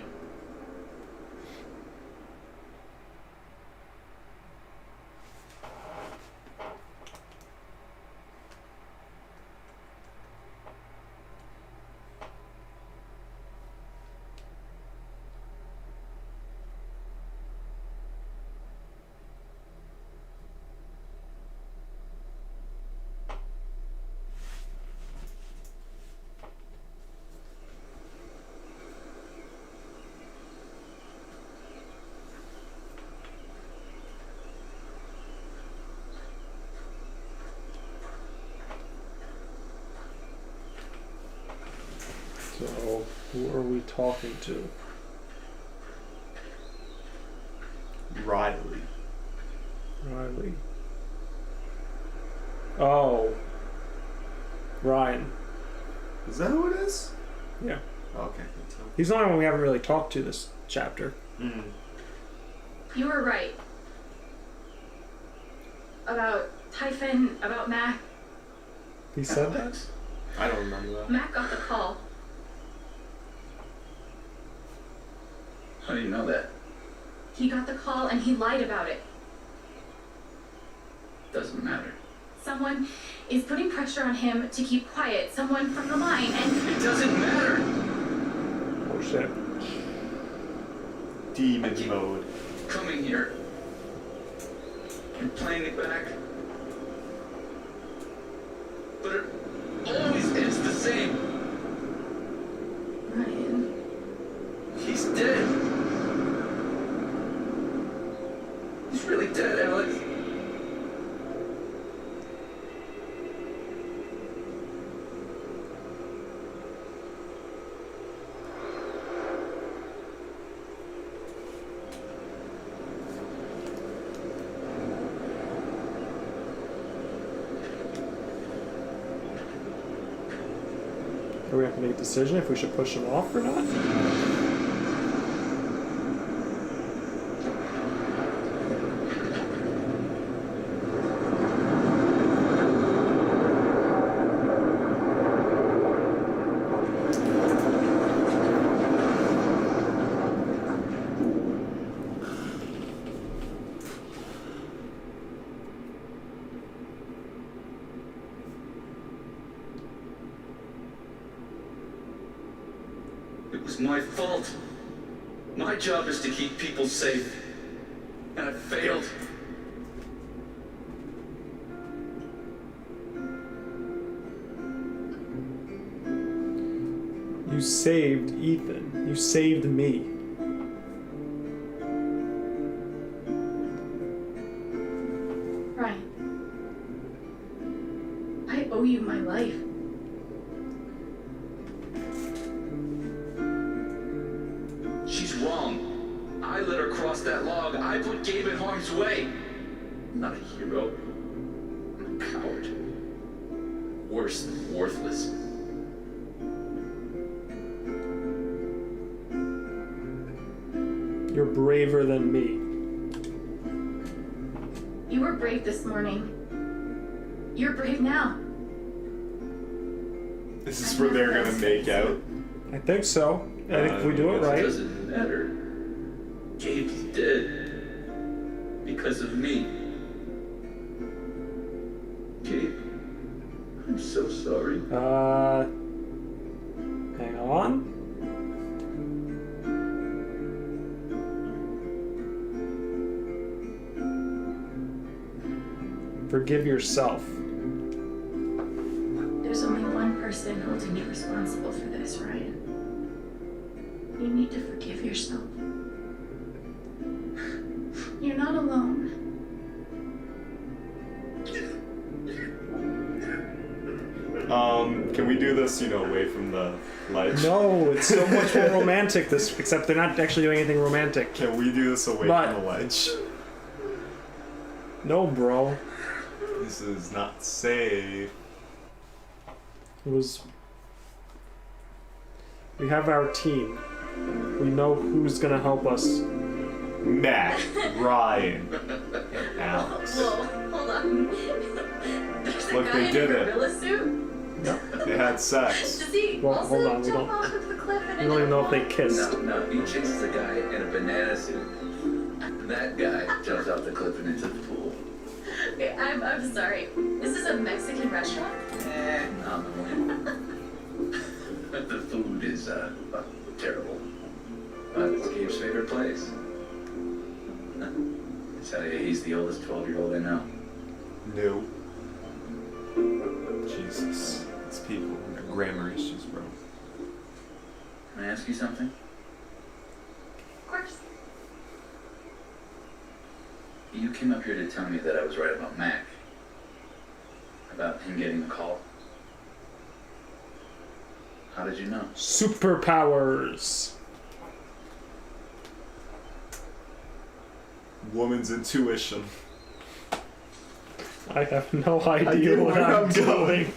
So, who are we talking to? Riley. Riley. Oh. Ryan. Is that who it is? Yeah. Okay, good too. He's the only one we haven't really talked to this chapter. Mm. You were right. About Typhon, about Mac. He said that? I don't remember that. Mac got the call. How do you know that? He got the call and he lied about it. Doesn't matter. Someone is putting pressure on him to keep quiet, someone from the line, and... It doesn't matter. Oh shit. Demon mode. Coming here and playing it back. But it always ends the same. Ryan. He's dead. He's really dead, Alex. Do we have to make a decision if we should push him off or not? It was my fault. My job is to keep people safe. And I failed. You saved Ethan. You saved me. Ryan. I owe you my life. She's wrong. I let her cross that log. I put Gabe in harm's way. I'm not a hero. I'm a coward. Worse than worthless. You're braver than me. You were brave this morning. You're brave now. This is where they're gonna make out. I think so. I think if we do it It right. doesn't matter. Gabe's dead. Because of me. Gabe, I'm so sorry. Hang on. Forgive yourself. There's only one person holding you responsible for this, Ryan. You need to forgive yourself. You're not alone. Can we do this, away from the ledge? No, it's so much more romantic. This, except they're not actually doing anything romantic. Can we do this away But- from the ledge? No, bro. This is not safe. It was. We have our team. We know who's gonna help us. Matt, Ryan, and Alex. Whoa, hold on. There's a Look, guy they in did a it. gorilla suit. They had sex. Does he Well, also hold on, we jump don't- off of the cliff and We don't even know if they kissed. No, he chases a guy in a banana suit. That guy jumps off the cliff and into the pool. Okay, I'm sorry. This is a Mexican restaurant? Nominally. The food is, terrible. But it's Gabe's favorite place. I tell you, he's the oldest 12-year-old I know. No. Jesus. These people and their grammar issues, bro. Can I ask you something? Of course. You came up here to tell me that I was right about Mac. About him getting the call. How did you know? Superpowers. Woman's intuition. I have no I idea get what where I'm I'm doing. going.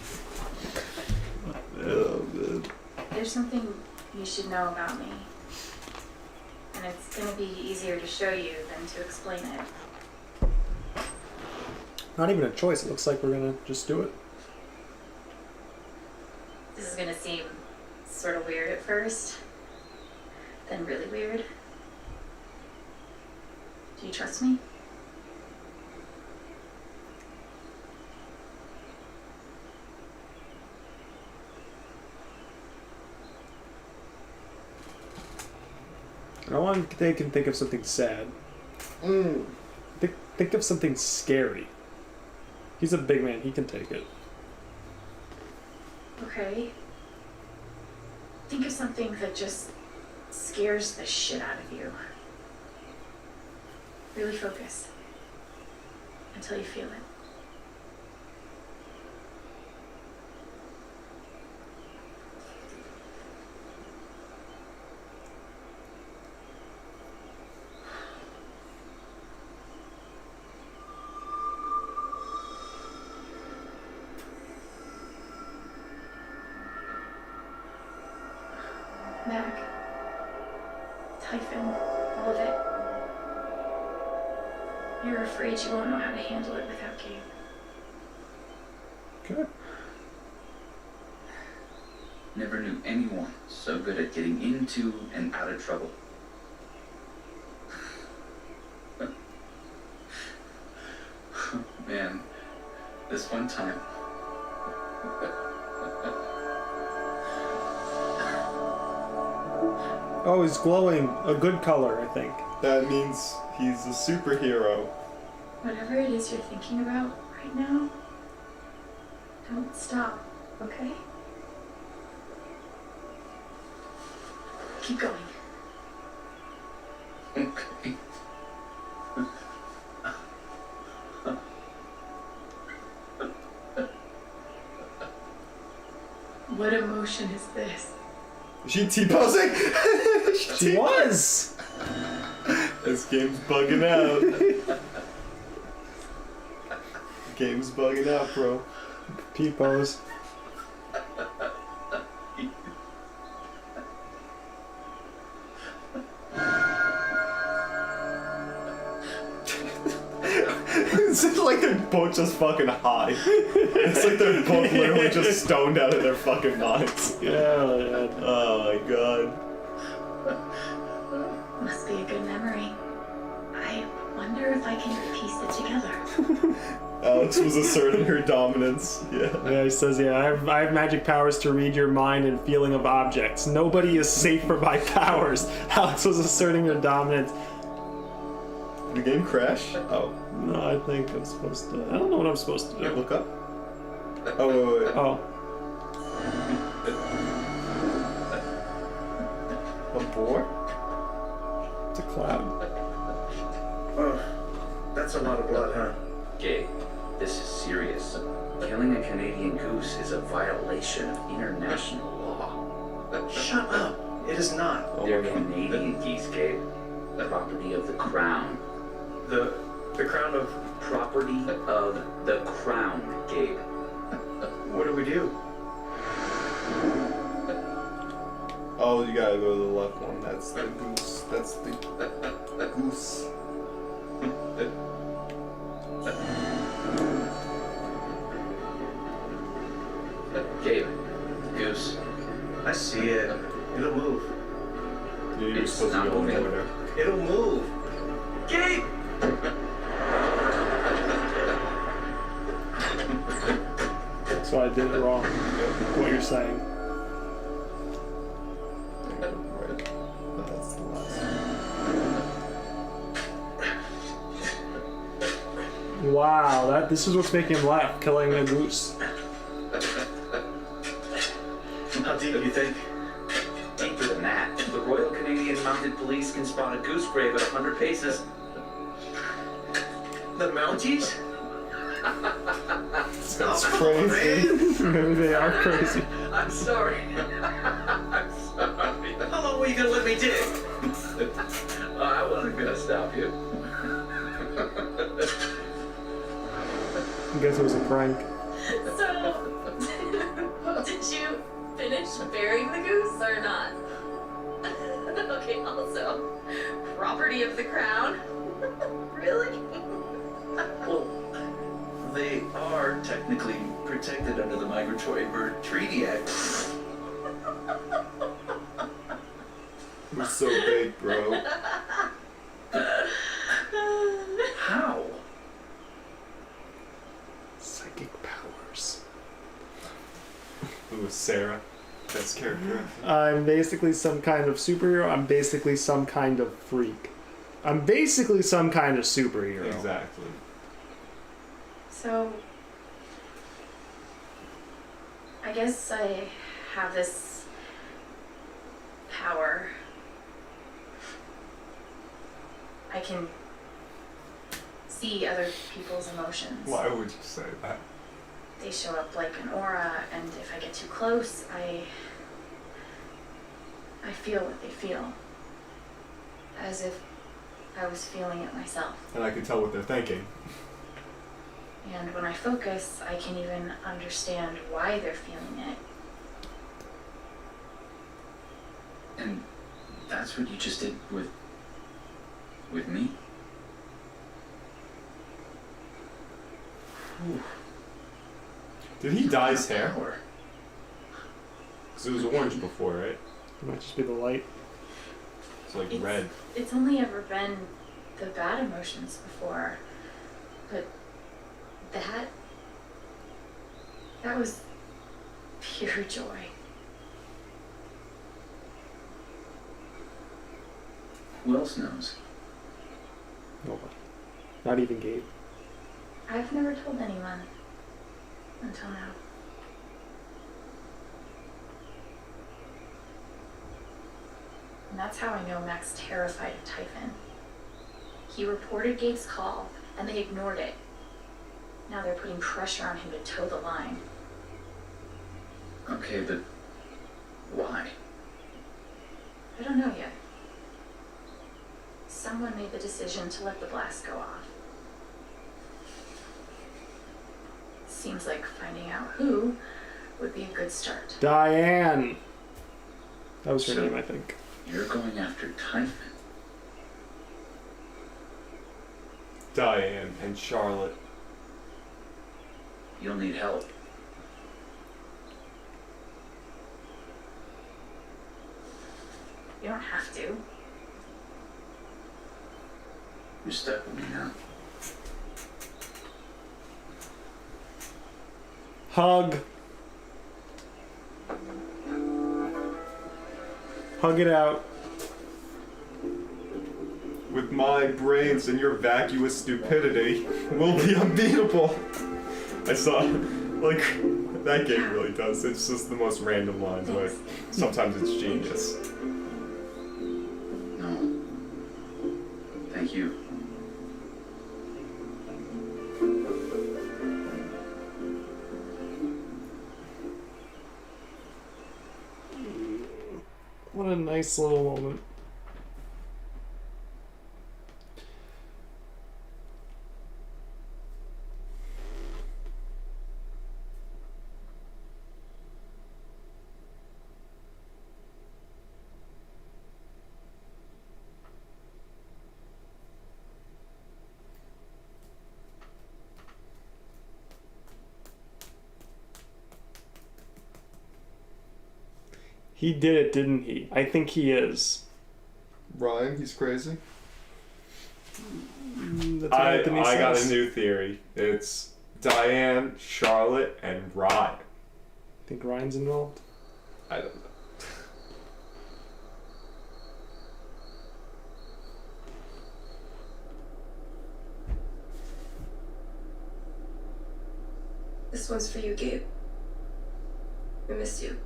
Oh, man. There's something you should know about me. And it's gonna be easier to show you than to explain it. Not even a choice. It looks like we're gonna just do it. This is gonna seem sort of weird at first, then really weird. Do you trust me? I want they can think of something sad. Think of something scary. He's a big man. He can take it. Okay. Think of something that just scares the shit out of you. Really focus. Until you feel it. Mac, Typhon, all of it. You're afraid you won't know how to handle it without Gabe. Okay. Never knew anyone so good at getting into and out of trouble. Man, this one time. Oh, he's glowing. A good color, I think. That means he's a superhero. Whatever it is you're thinking about right now, don't stop, okay? Keep going. Okay. What emotion is this? Is she T-posing? She was! This game's bugging out. Game's bugging out, bro. T-pose. It's like they're both just fucking high. It's like they're both literally just stoned out of their fucking minds. Yeah, man. Oh my god. Must be a good memory. I wonder if I can piece it together. Alex was asserting her dominance. Yeah. Yeah, he says, yeah, I have magic powers to read your mind and feeling of objects. Nobody is safe from my powers. Alex was asserting her dominance. Did the game crash? Oh. No, I think I'm supposed to... I don't know what I'm supposed to do. Look up? Oh, wait. Oh. A boar? It's a cloud. Oh, that's a lot of blood, huh? Gabe, this is serious. Killing a Canadian goose is a violation of international law. Shut up. It is not. Oh They're my God. Canadian geese, Gabe. Property of the crown. The crown of... Property of the crown, Gabe. What do we do? Oh, you gotta go to the left one. That's the goose. That's the goose. Gabe, goose. I see it. It'll move. You're It's supposed to not go in moving. order. It'll move. Gabe! So I did it wrong. What you're saying. Right. But that's the last one. Wow, this is what's making him laugh, killing a goose. How deep do you think? Deeper than that, the Royal Canadian Mounted Police can spot a goose grave at 100 paces. The Mounties? That's crazy. Maybe they are crazy. I'm sorry. I'm sorry. How long were you gonna let me dig? I wasn't gonna stop you. I guess it was a prank. So, did you finish burying the goose or not? Okay, also, property of the crown? Really? Well, they are technically protected under the Migratory Bird Treaty Act. You're so big, bro. How? Psychic powers. Who was Sarah? Best character. I'm basically some kind of superhero. I'm basically some kind of freak. I'm basically some kind of superhero. Exactly. So, I guess I have this power. I can see other people's emotions. Why would you say that? They show up like an aura, and if I get too close, I feel what they feel. As if I was feeling it myself. And I can tell what they're thinking. And when I focus, I can even understand why they're feeling it. And that's what you just did with me? Did he dye his hair? Power. Because it was orange before, right? It might just be the light. It's like red. It's only ever been the bad emotions before, but that was pure joy. Who else knows? Nobody. Not even Gabe. I've never told anyone until now. And that's how I know Mac's terrified of Typhon. He reported Gabe's call, and they ignored it. Now they're putting pressure on him to toe the line. Okay, but why? I don't know yet. Someone made the decision to let the blast go off. Seems like finding out who would be a good start. Diane! That was her So- name, I think. You're going after Typhon. Diane and Charlotte. You'll need help. You don't have to. You're stuck with me now. Hug. Hug it out. With my brains and your vacuous stupidity, we'll be unbeatable. I saw, like, that game really does. It's just the most random lines, like, sometimes it's genius. No. Thank you. What a nice little moment. He did it, didn't he? I think he is. Ryan, he's crazy. That's what Anthony I got a says. new theory. It's Diane, Charlotte, and Ryan. Think Ryan's involved? I don't know. This one's for you, Gabe. I miss you.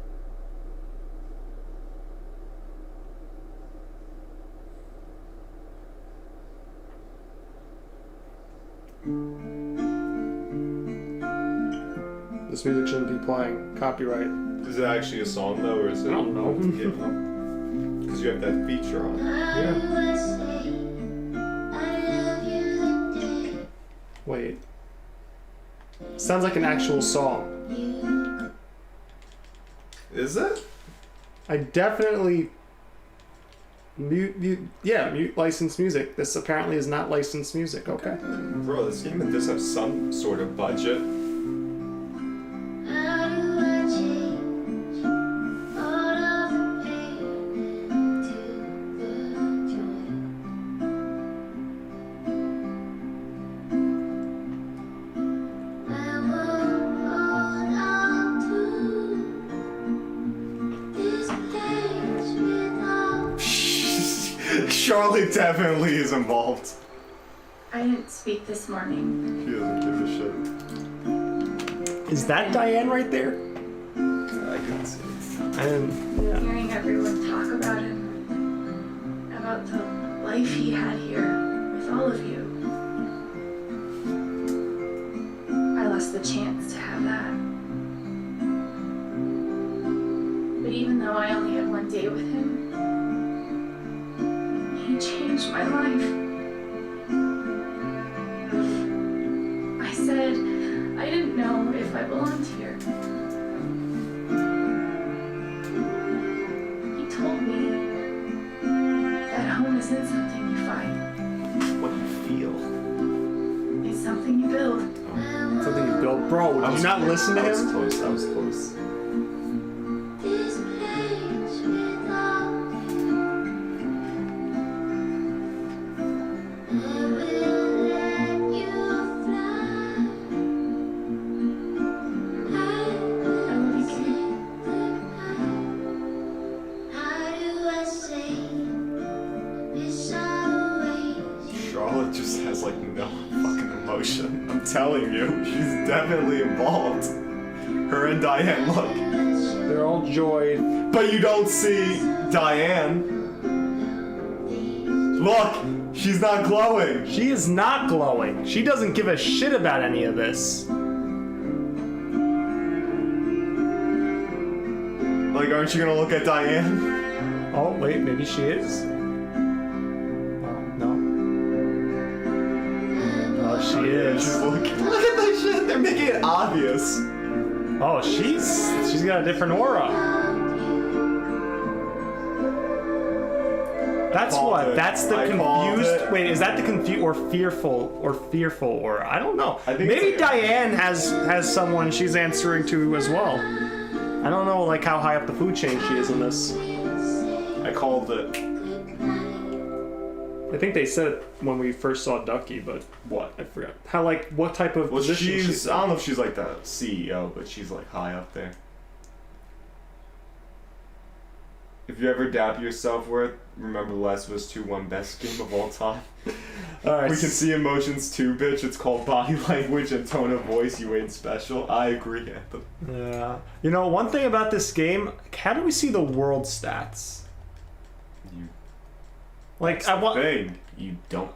This music shouldn't be playing. Copyright. Is it actually a song though, or is it? I don't know. Because you have that feature on. Yeah. Wait. Sounds like an actual song. Is it? I definitely mute licensed music. This apparently is not licensed music. Okay. Bro, this game does have some sort of budget. Charlotte definitely is involved. I didn't speak this morning. She doesn't give a shit. Is that Diane right there? I can see. I didn't. Yeah. Hearing everyone talk about him, about the life he had here with all of you. I lost the chance to have that. But even though I only had one day with him, he changed my life. I said I didn't know if I belonged here. He told me that home isn't something you find. What do you feel? It's something you build. Something you built. Bro, did you not listen to That was him? close. That was close. I love you, Gabe. Charlotte just has like no fucking emotion. I'm telling you, she's definitely involved. Her and Diane, look. They're all joy. But you don't see Diane. Look, she's not glowing. She is not glowing. She doesn't give a shit about any of this. Like, aren't you gonna look at Diane? Oh, wait, maybe she is. Oh, no. Oh, she She's is. like, look at that shit. They're making it obvious. Oh, she's got a different aura. That's Called what. it. That's the I called confused. it. Wait, is that the confused or fearful aura? I don't know. I think Maybe it's like Diane has someone she's answering to as well. I don't know like how high up the food chain she is in this. I called it. I think they said it when we first saw Ducky, but What? I forgot. How like what type of Well, position she's. she's I don't know if she's like the CEO, but she's like high up there. If you ever doubt your self-worth, remember The Last of Us 2 won best game of all time. All right. We can see emotions too, bitch. It's called body language and tone of voice. You ain't special. I agree, Anthem. Yeah. You know, one thing about this game, how do we see the world stats? You. Like I want Thing. You don't.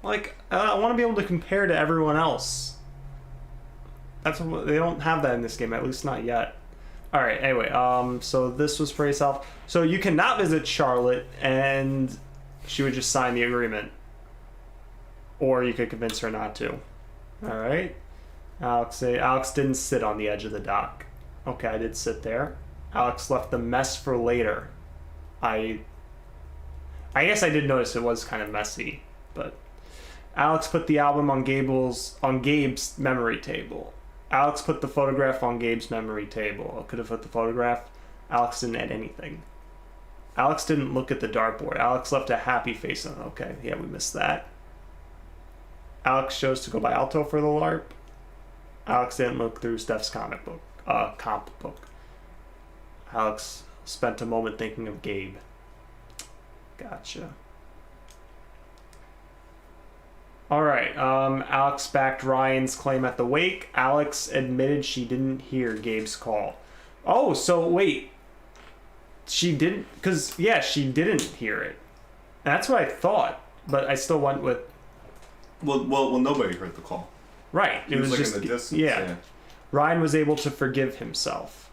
I want to be able to compare to everyone else. That's what they don't have that in this game, at least not yet. All right. Anyway, so this was for yourself. So you cannot visit Charlotte, and she would just sign the agreement, or you could convince her not to. All right. Alex didn't sit on the edge of the dock. Okay, I did sit there. Alex left the mess for later. I guess I did notice it was kind of messy, but Alex put the album on Gabe's memory table. Alex put the photograph on Gabe's memory table. I could have put the photograph. Alex didn't add anything. Alex didn't look at the dartboard. Alex left a happy face on. Okay, yeah, we missed that. Alex chose to go by Alto for the LARP. Alex didn't look through Steph's comp book. Alex spent a moment thinking of Gabe. Gotcha. All right. Alex backed Ryan's claim at the wake. Alex admitted she didn't hear Gabe's call. Oh, so wait. She didn't, because yeah, she didn't hear it. That's what I thought, but I still went with Well, nobody heard the call. right. He was like in the distance. yeah. Ryan was able to forgive himself.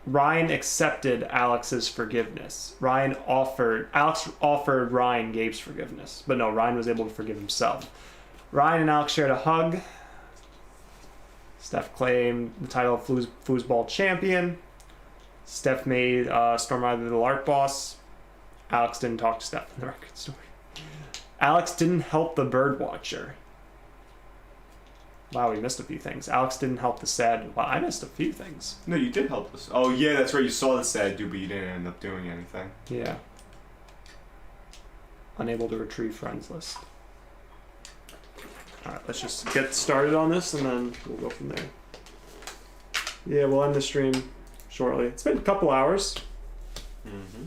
Ryan accepted Alex's forgiveness. Alex offered Ryan Gabe's forgiveness. But no, Ryan was able to forgive himself. Ryan and Alex shared a hug. Steph claimed the title of foosball champion. Steph made Storm either the LARP boss. Alex didn't talk to Steph in the record story. Alex didn't help the bird watcher. Wow, we missed a few things. Alex didn't help the sad... Wow, I missed a few things. No, you did help us. Oh, yeah, that's right. You saw the sad dude, but you didn't end up doing anything. Yeah. Unable to retrieve friends list. Alright, let's just get started on this and then we'll go from there. Yeah, we'll end the stream shortly. It's been a couple hours. Mm-hmm.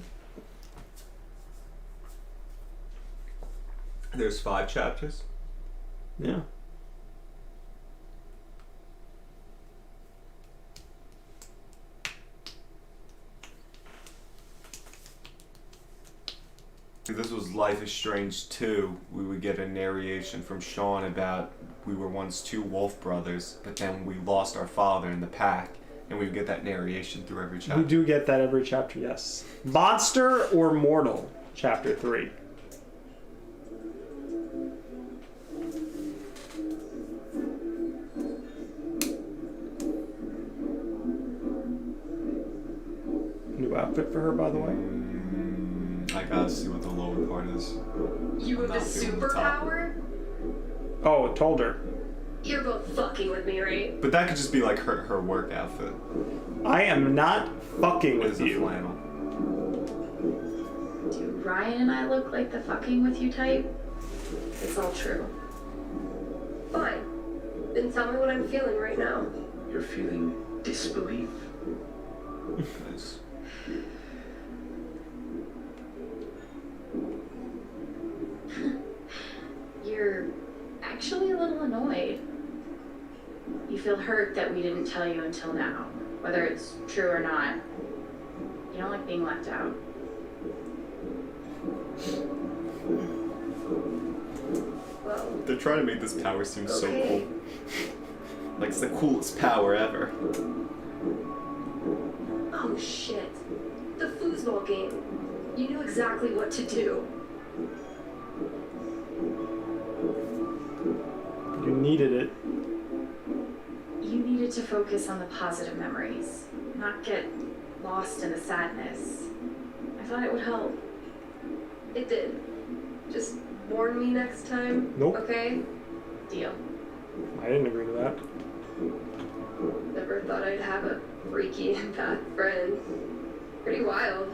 There's 5 chapters. Yeah. If this was Life is Strange 2, we would get a narration from Sean about we were once 2 wolf brothers, but then we lost our father in the pack, and we would get that narration through every chapter. We do get that every chapter, yes. Monster or Mortal, chapter 3. New outfit for her, by the way. I gotta see what the lower part is. You have a Not feeling the top. superpower? Oh, told her. You're both fucking with me, right? But that could just be like her work outfit. I am not fucking with It's a you. flannel. Do Ryan and I look like the fucking with you type? It's all true. Fine. Then tell me what I'm feeling right now. You're feeling disbelief. Nice. You're actually a little annoyed. You feel hurt that we didn't tell you until now, whether it's true or not. You don't like being left out. Well, They're trying to make this power seem so okay. cool. Like it's the coolest power ever. Oh shit. The foosball game. You knew exactly what to do. You needed it. You needed to focus on the positive memories, not get lost in the sadness. I thought it would help. It did. Just warn me next time. Nope. Okay? Deal. I didn't agree to that. Never thought I'd have a freaky empath friend. Pretty wild.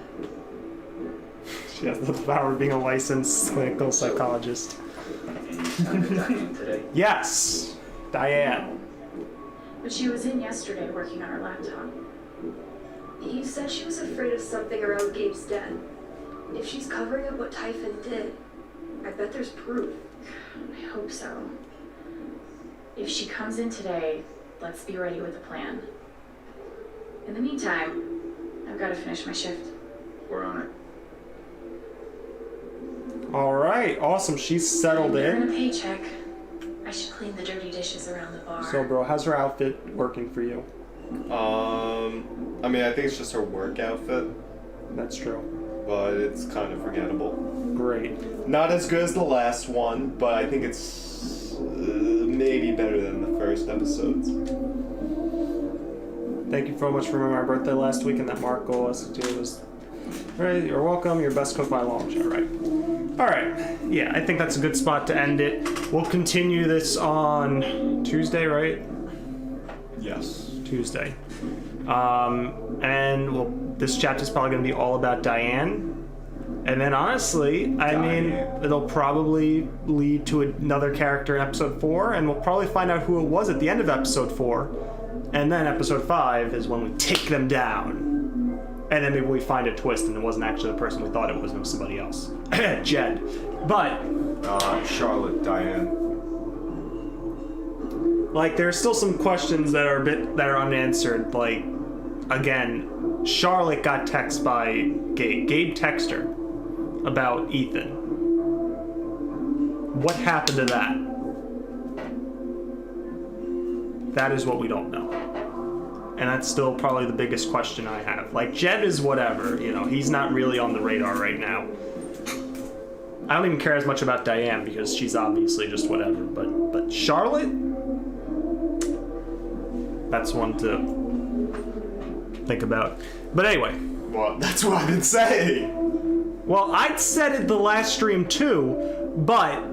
She has the power of being a licensed clinical psychologist. Any time to Diane today? Yes! Diane. But she was in yesterday working on her laptop. You said she was afraid of something around Gabe's death. If she's covering up what Typhon did, I bet there's proof. I hope so. If she comes in today, let's be ready with a plan. In the meantime, I've got to finish my shift. We're on it. Alright, awesome. She's settled Earn a in. paycheck. I should clean the dirty dishes around the bar. So, bro, how's her outfit working for you? I mean, I think it's just her work outfit, That's true. but it's kind of forgettable. Great. Not as good as the last one, but I think it's maybe better than the first episodes. Thank you so much for my birthday last week and that Mark goal was. Alright, you're welcome. You're best cook by a long shot, right? Alright. Yeah, I think that's a good spot to end it. We'll continue this on Tuesday, right? Yes. Tuesday. And this chapter's probably going to be all about Diane. And then honestly, I mean, it'll probably lead to another character in episode 4, and we'll probably find out who it was at the end of episode 4. And then episode 5 is when we take them down. And then maybe we find a twist and it wasn't actually the person we thought it was, and it was somebody else. Jed. But Charlotte, Diane. like, there's still some questions that are unanswered. Like, again, Charlotte got text by Gabe. Gabe texted her about Ethan. What happened to that? That is what we don't know. And that's still probably the biggest question I have. Like, Jed is whatever, you know, he's not really on the radar right now. I don't even care as much about Diane because she's obviously just whatever, but Charlotte? That's one to think about. But anyway. Well, that's what I've been saying. Well, I'd said it the last stream too, but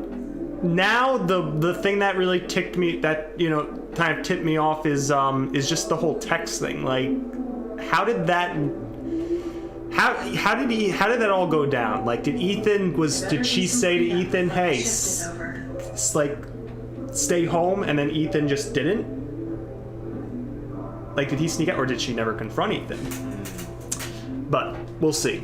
now the thing that really ticked me, that, you know, kind of tipped me off is just the whole text thing. Like, how did that that all go down? Like, did she say to Ethan, hey, like, stay home, and then Ethan just didn't? Like, did he sneak out, or did she never confront Ethan? But we'll see.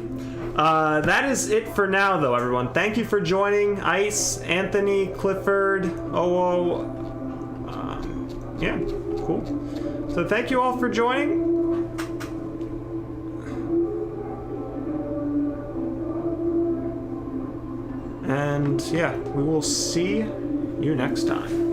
That is it for now, though, everyone. Thank you for joining. Ice, Anthony, Clifford, Oo. Yeah, cool. So thank you all for joining. And yeah, we will see you next time.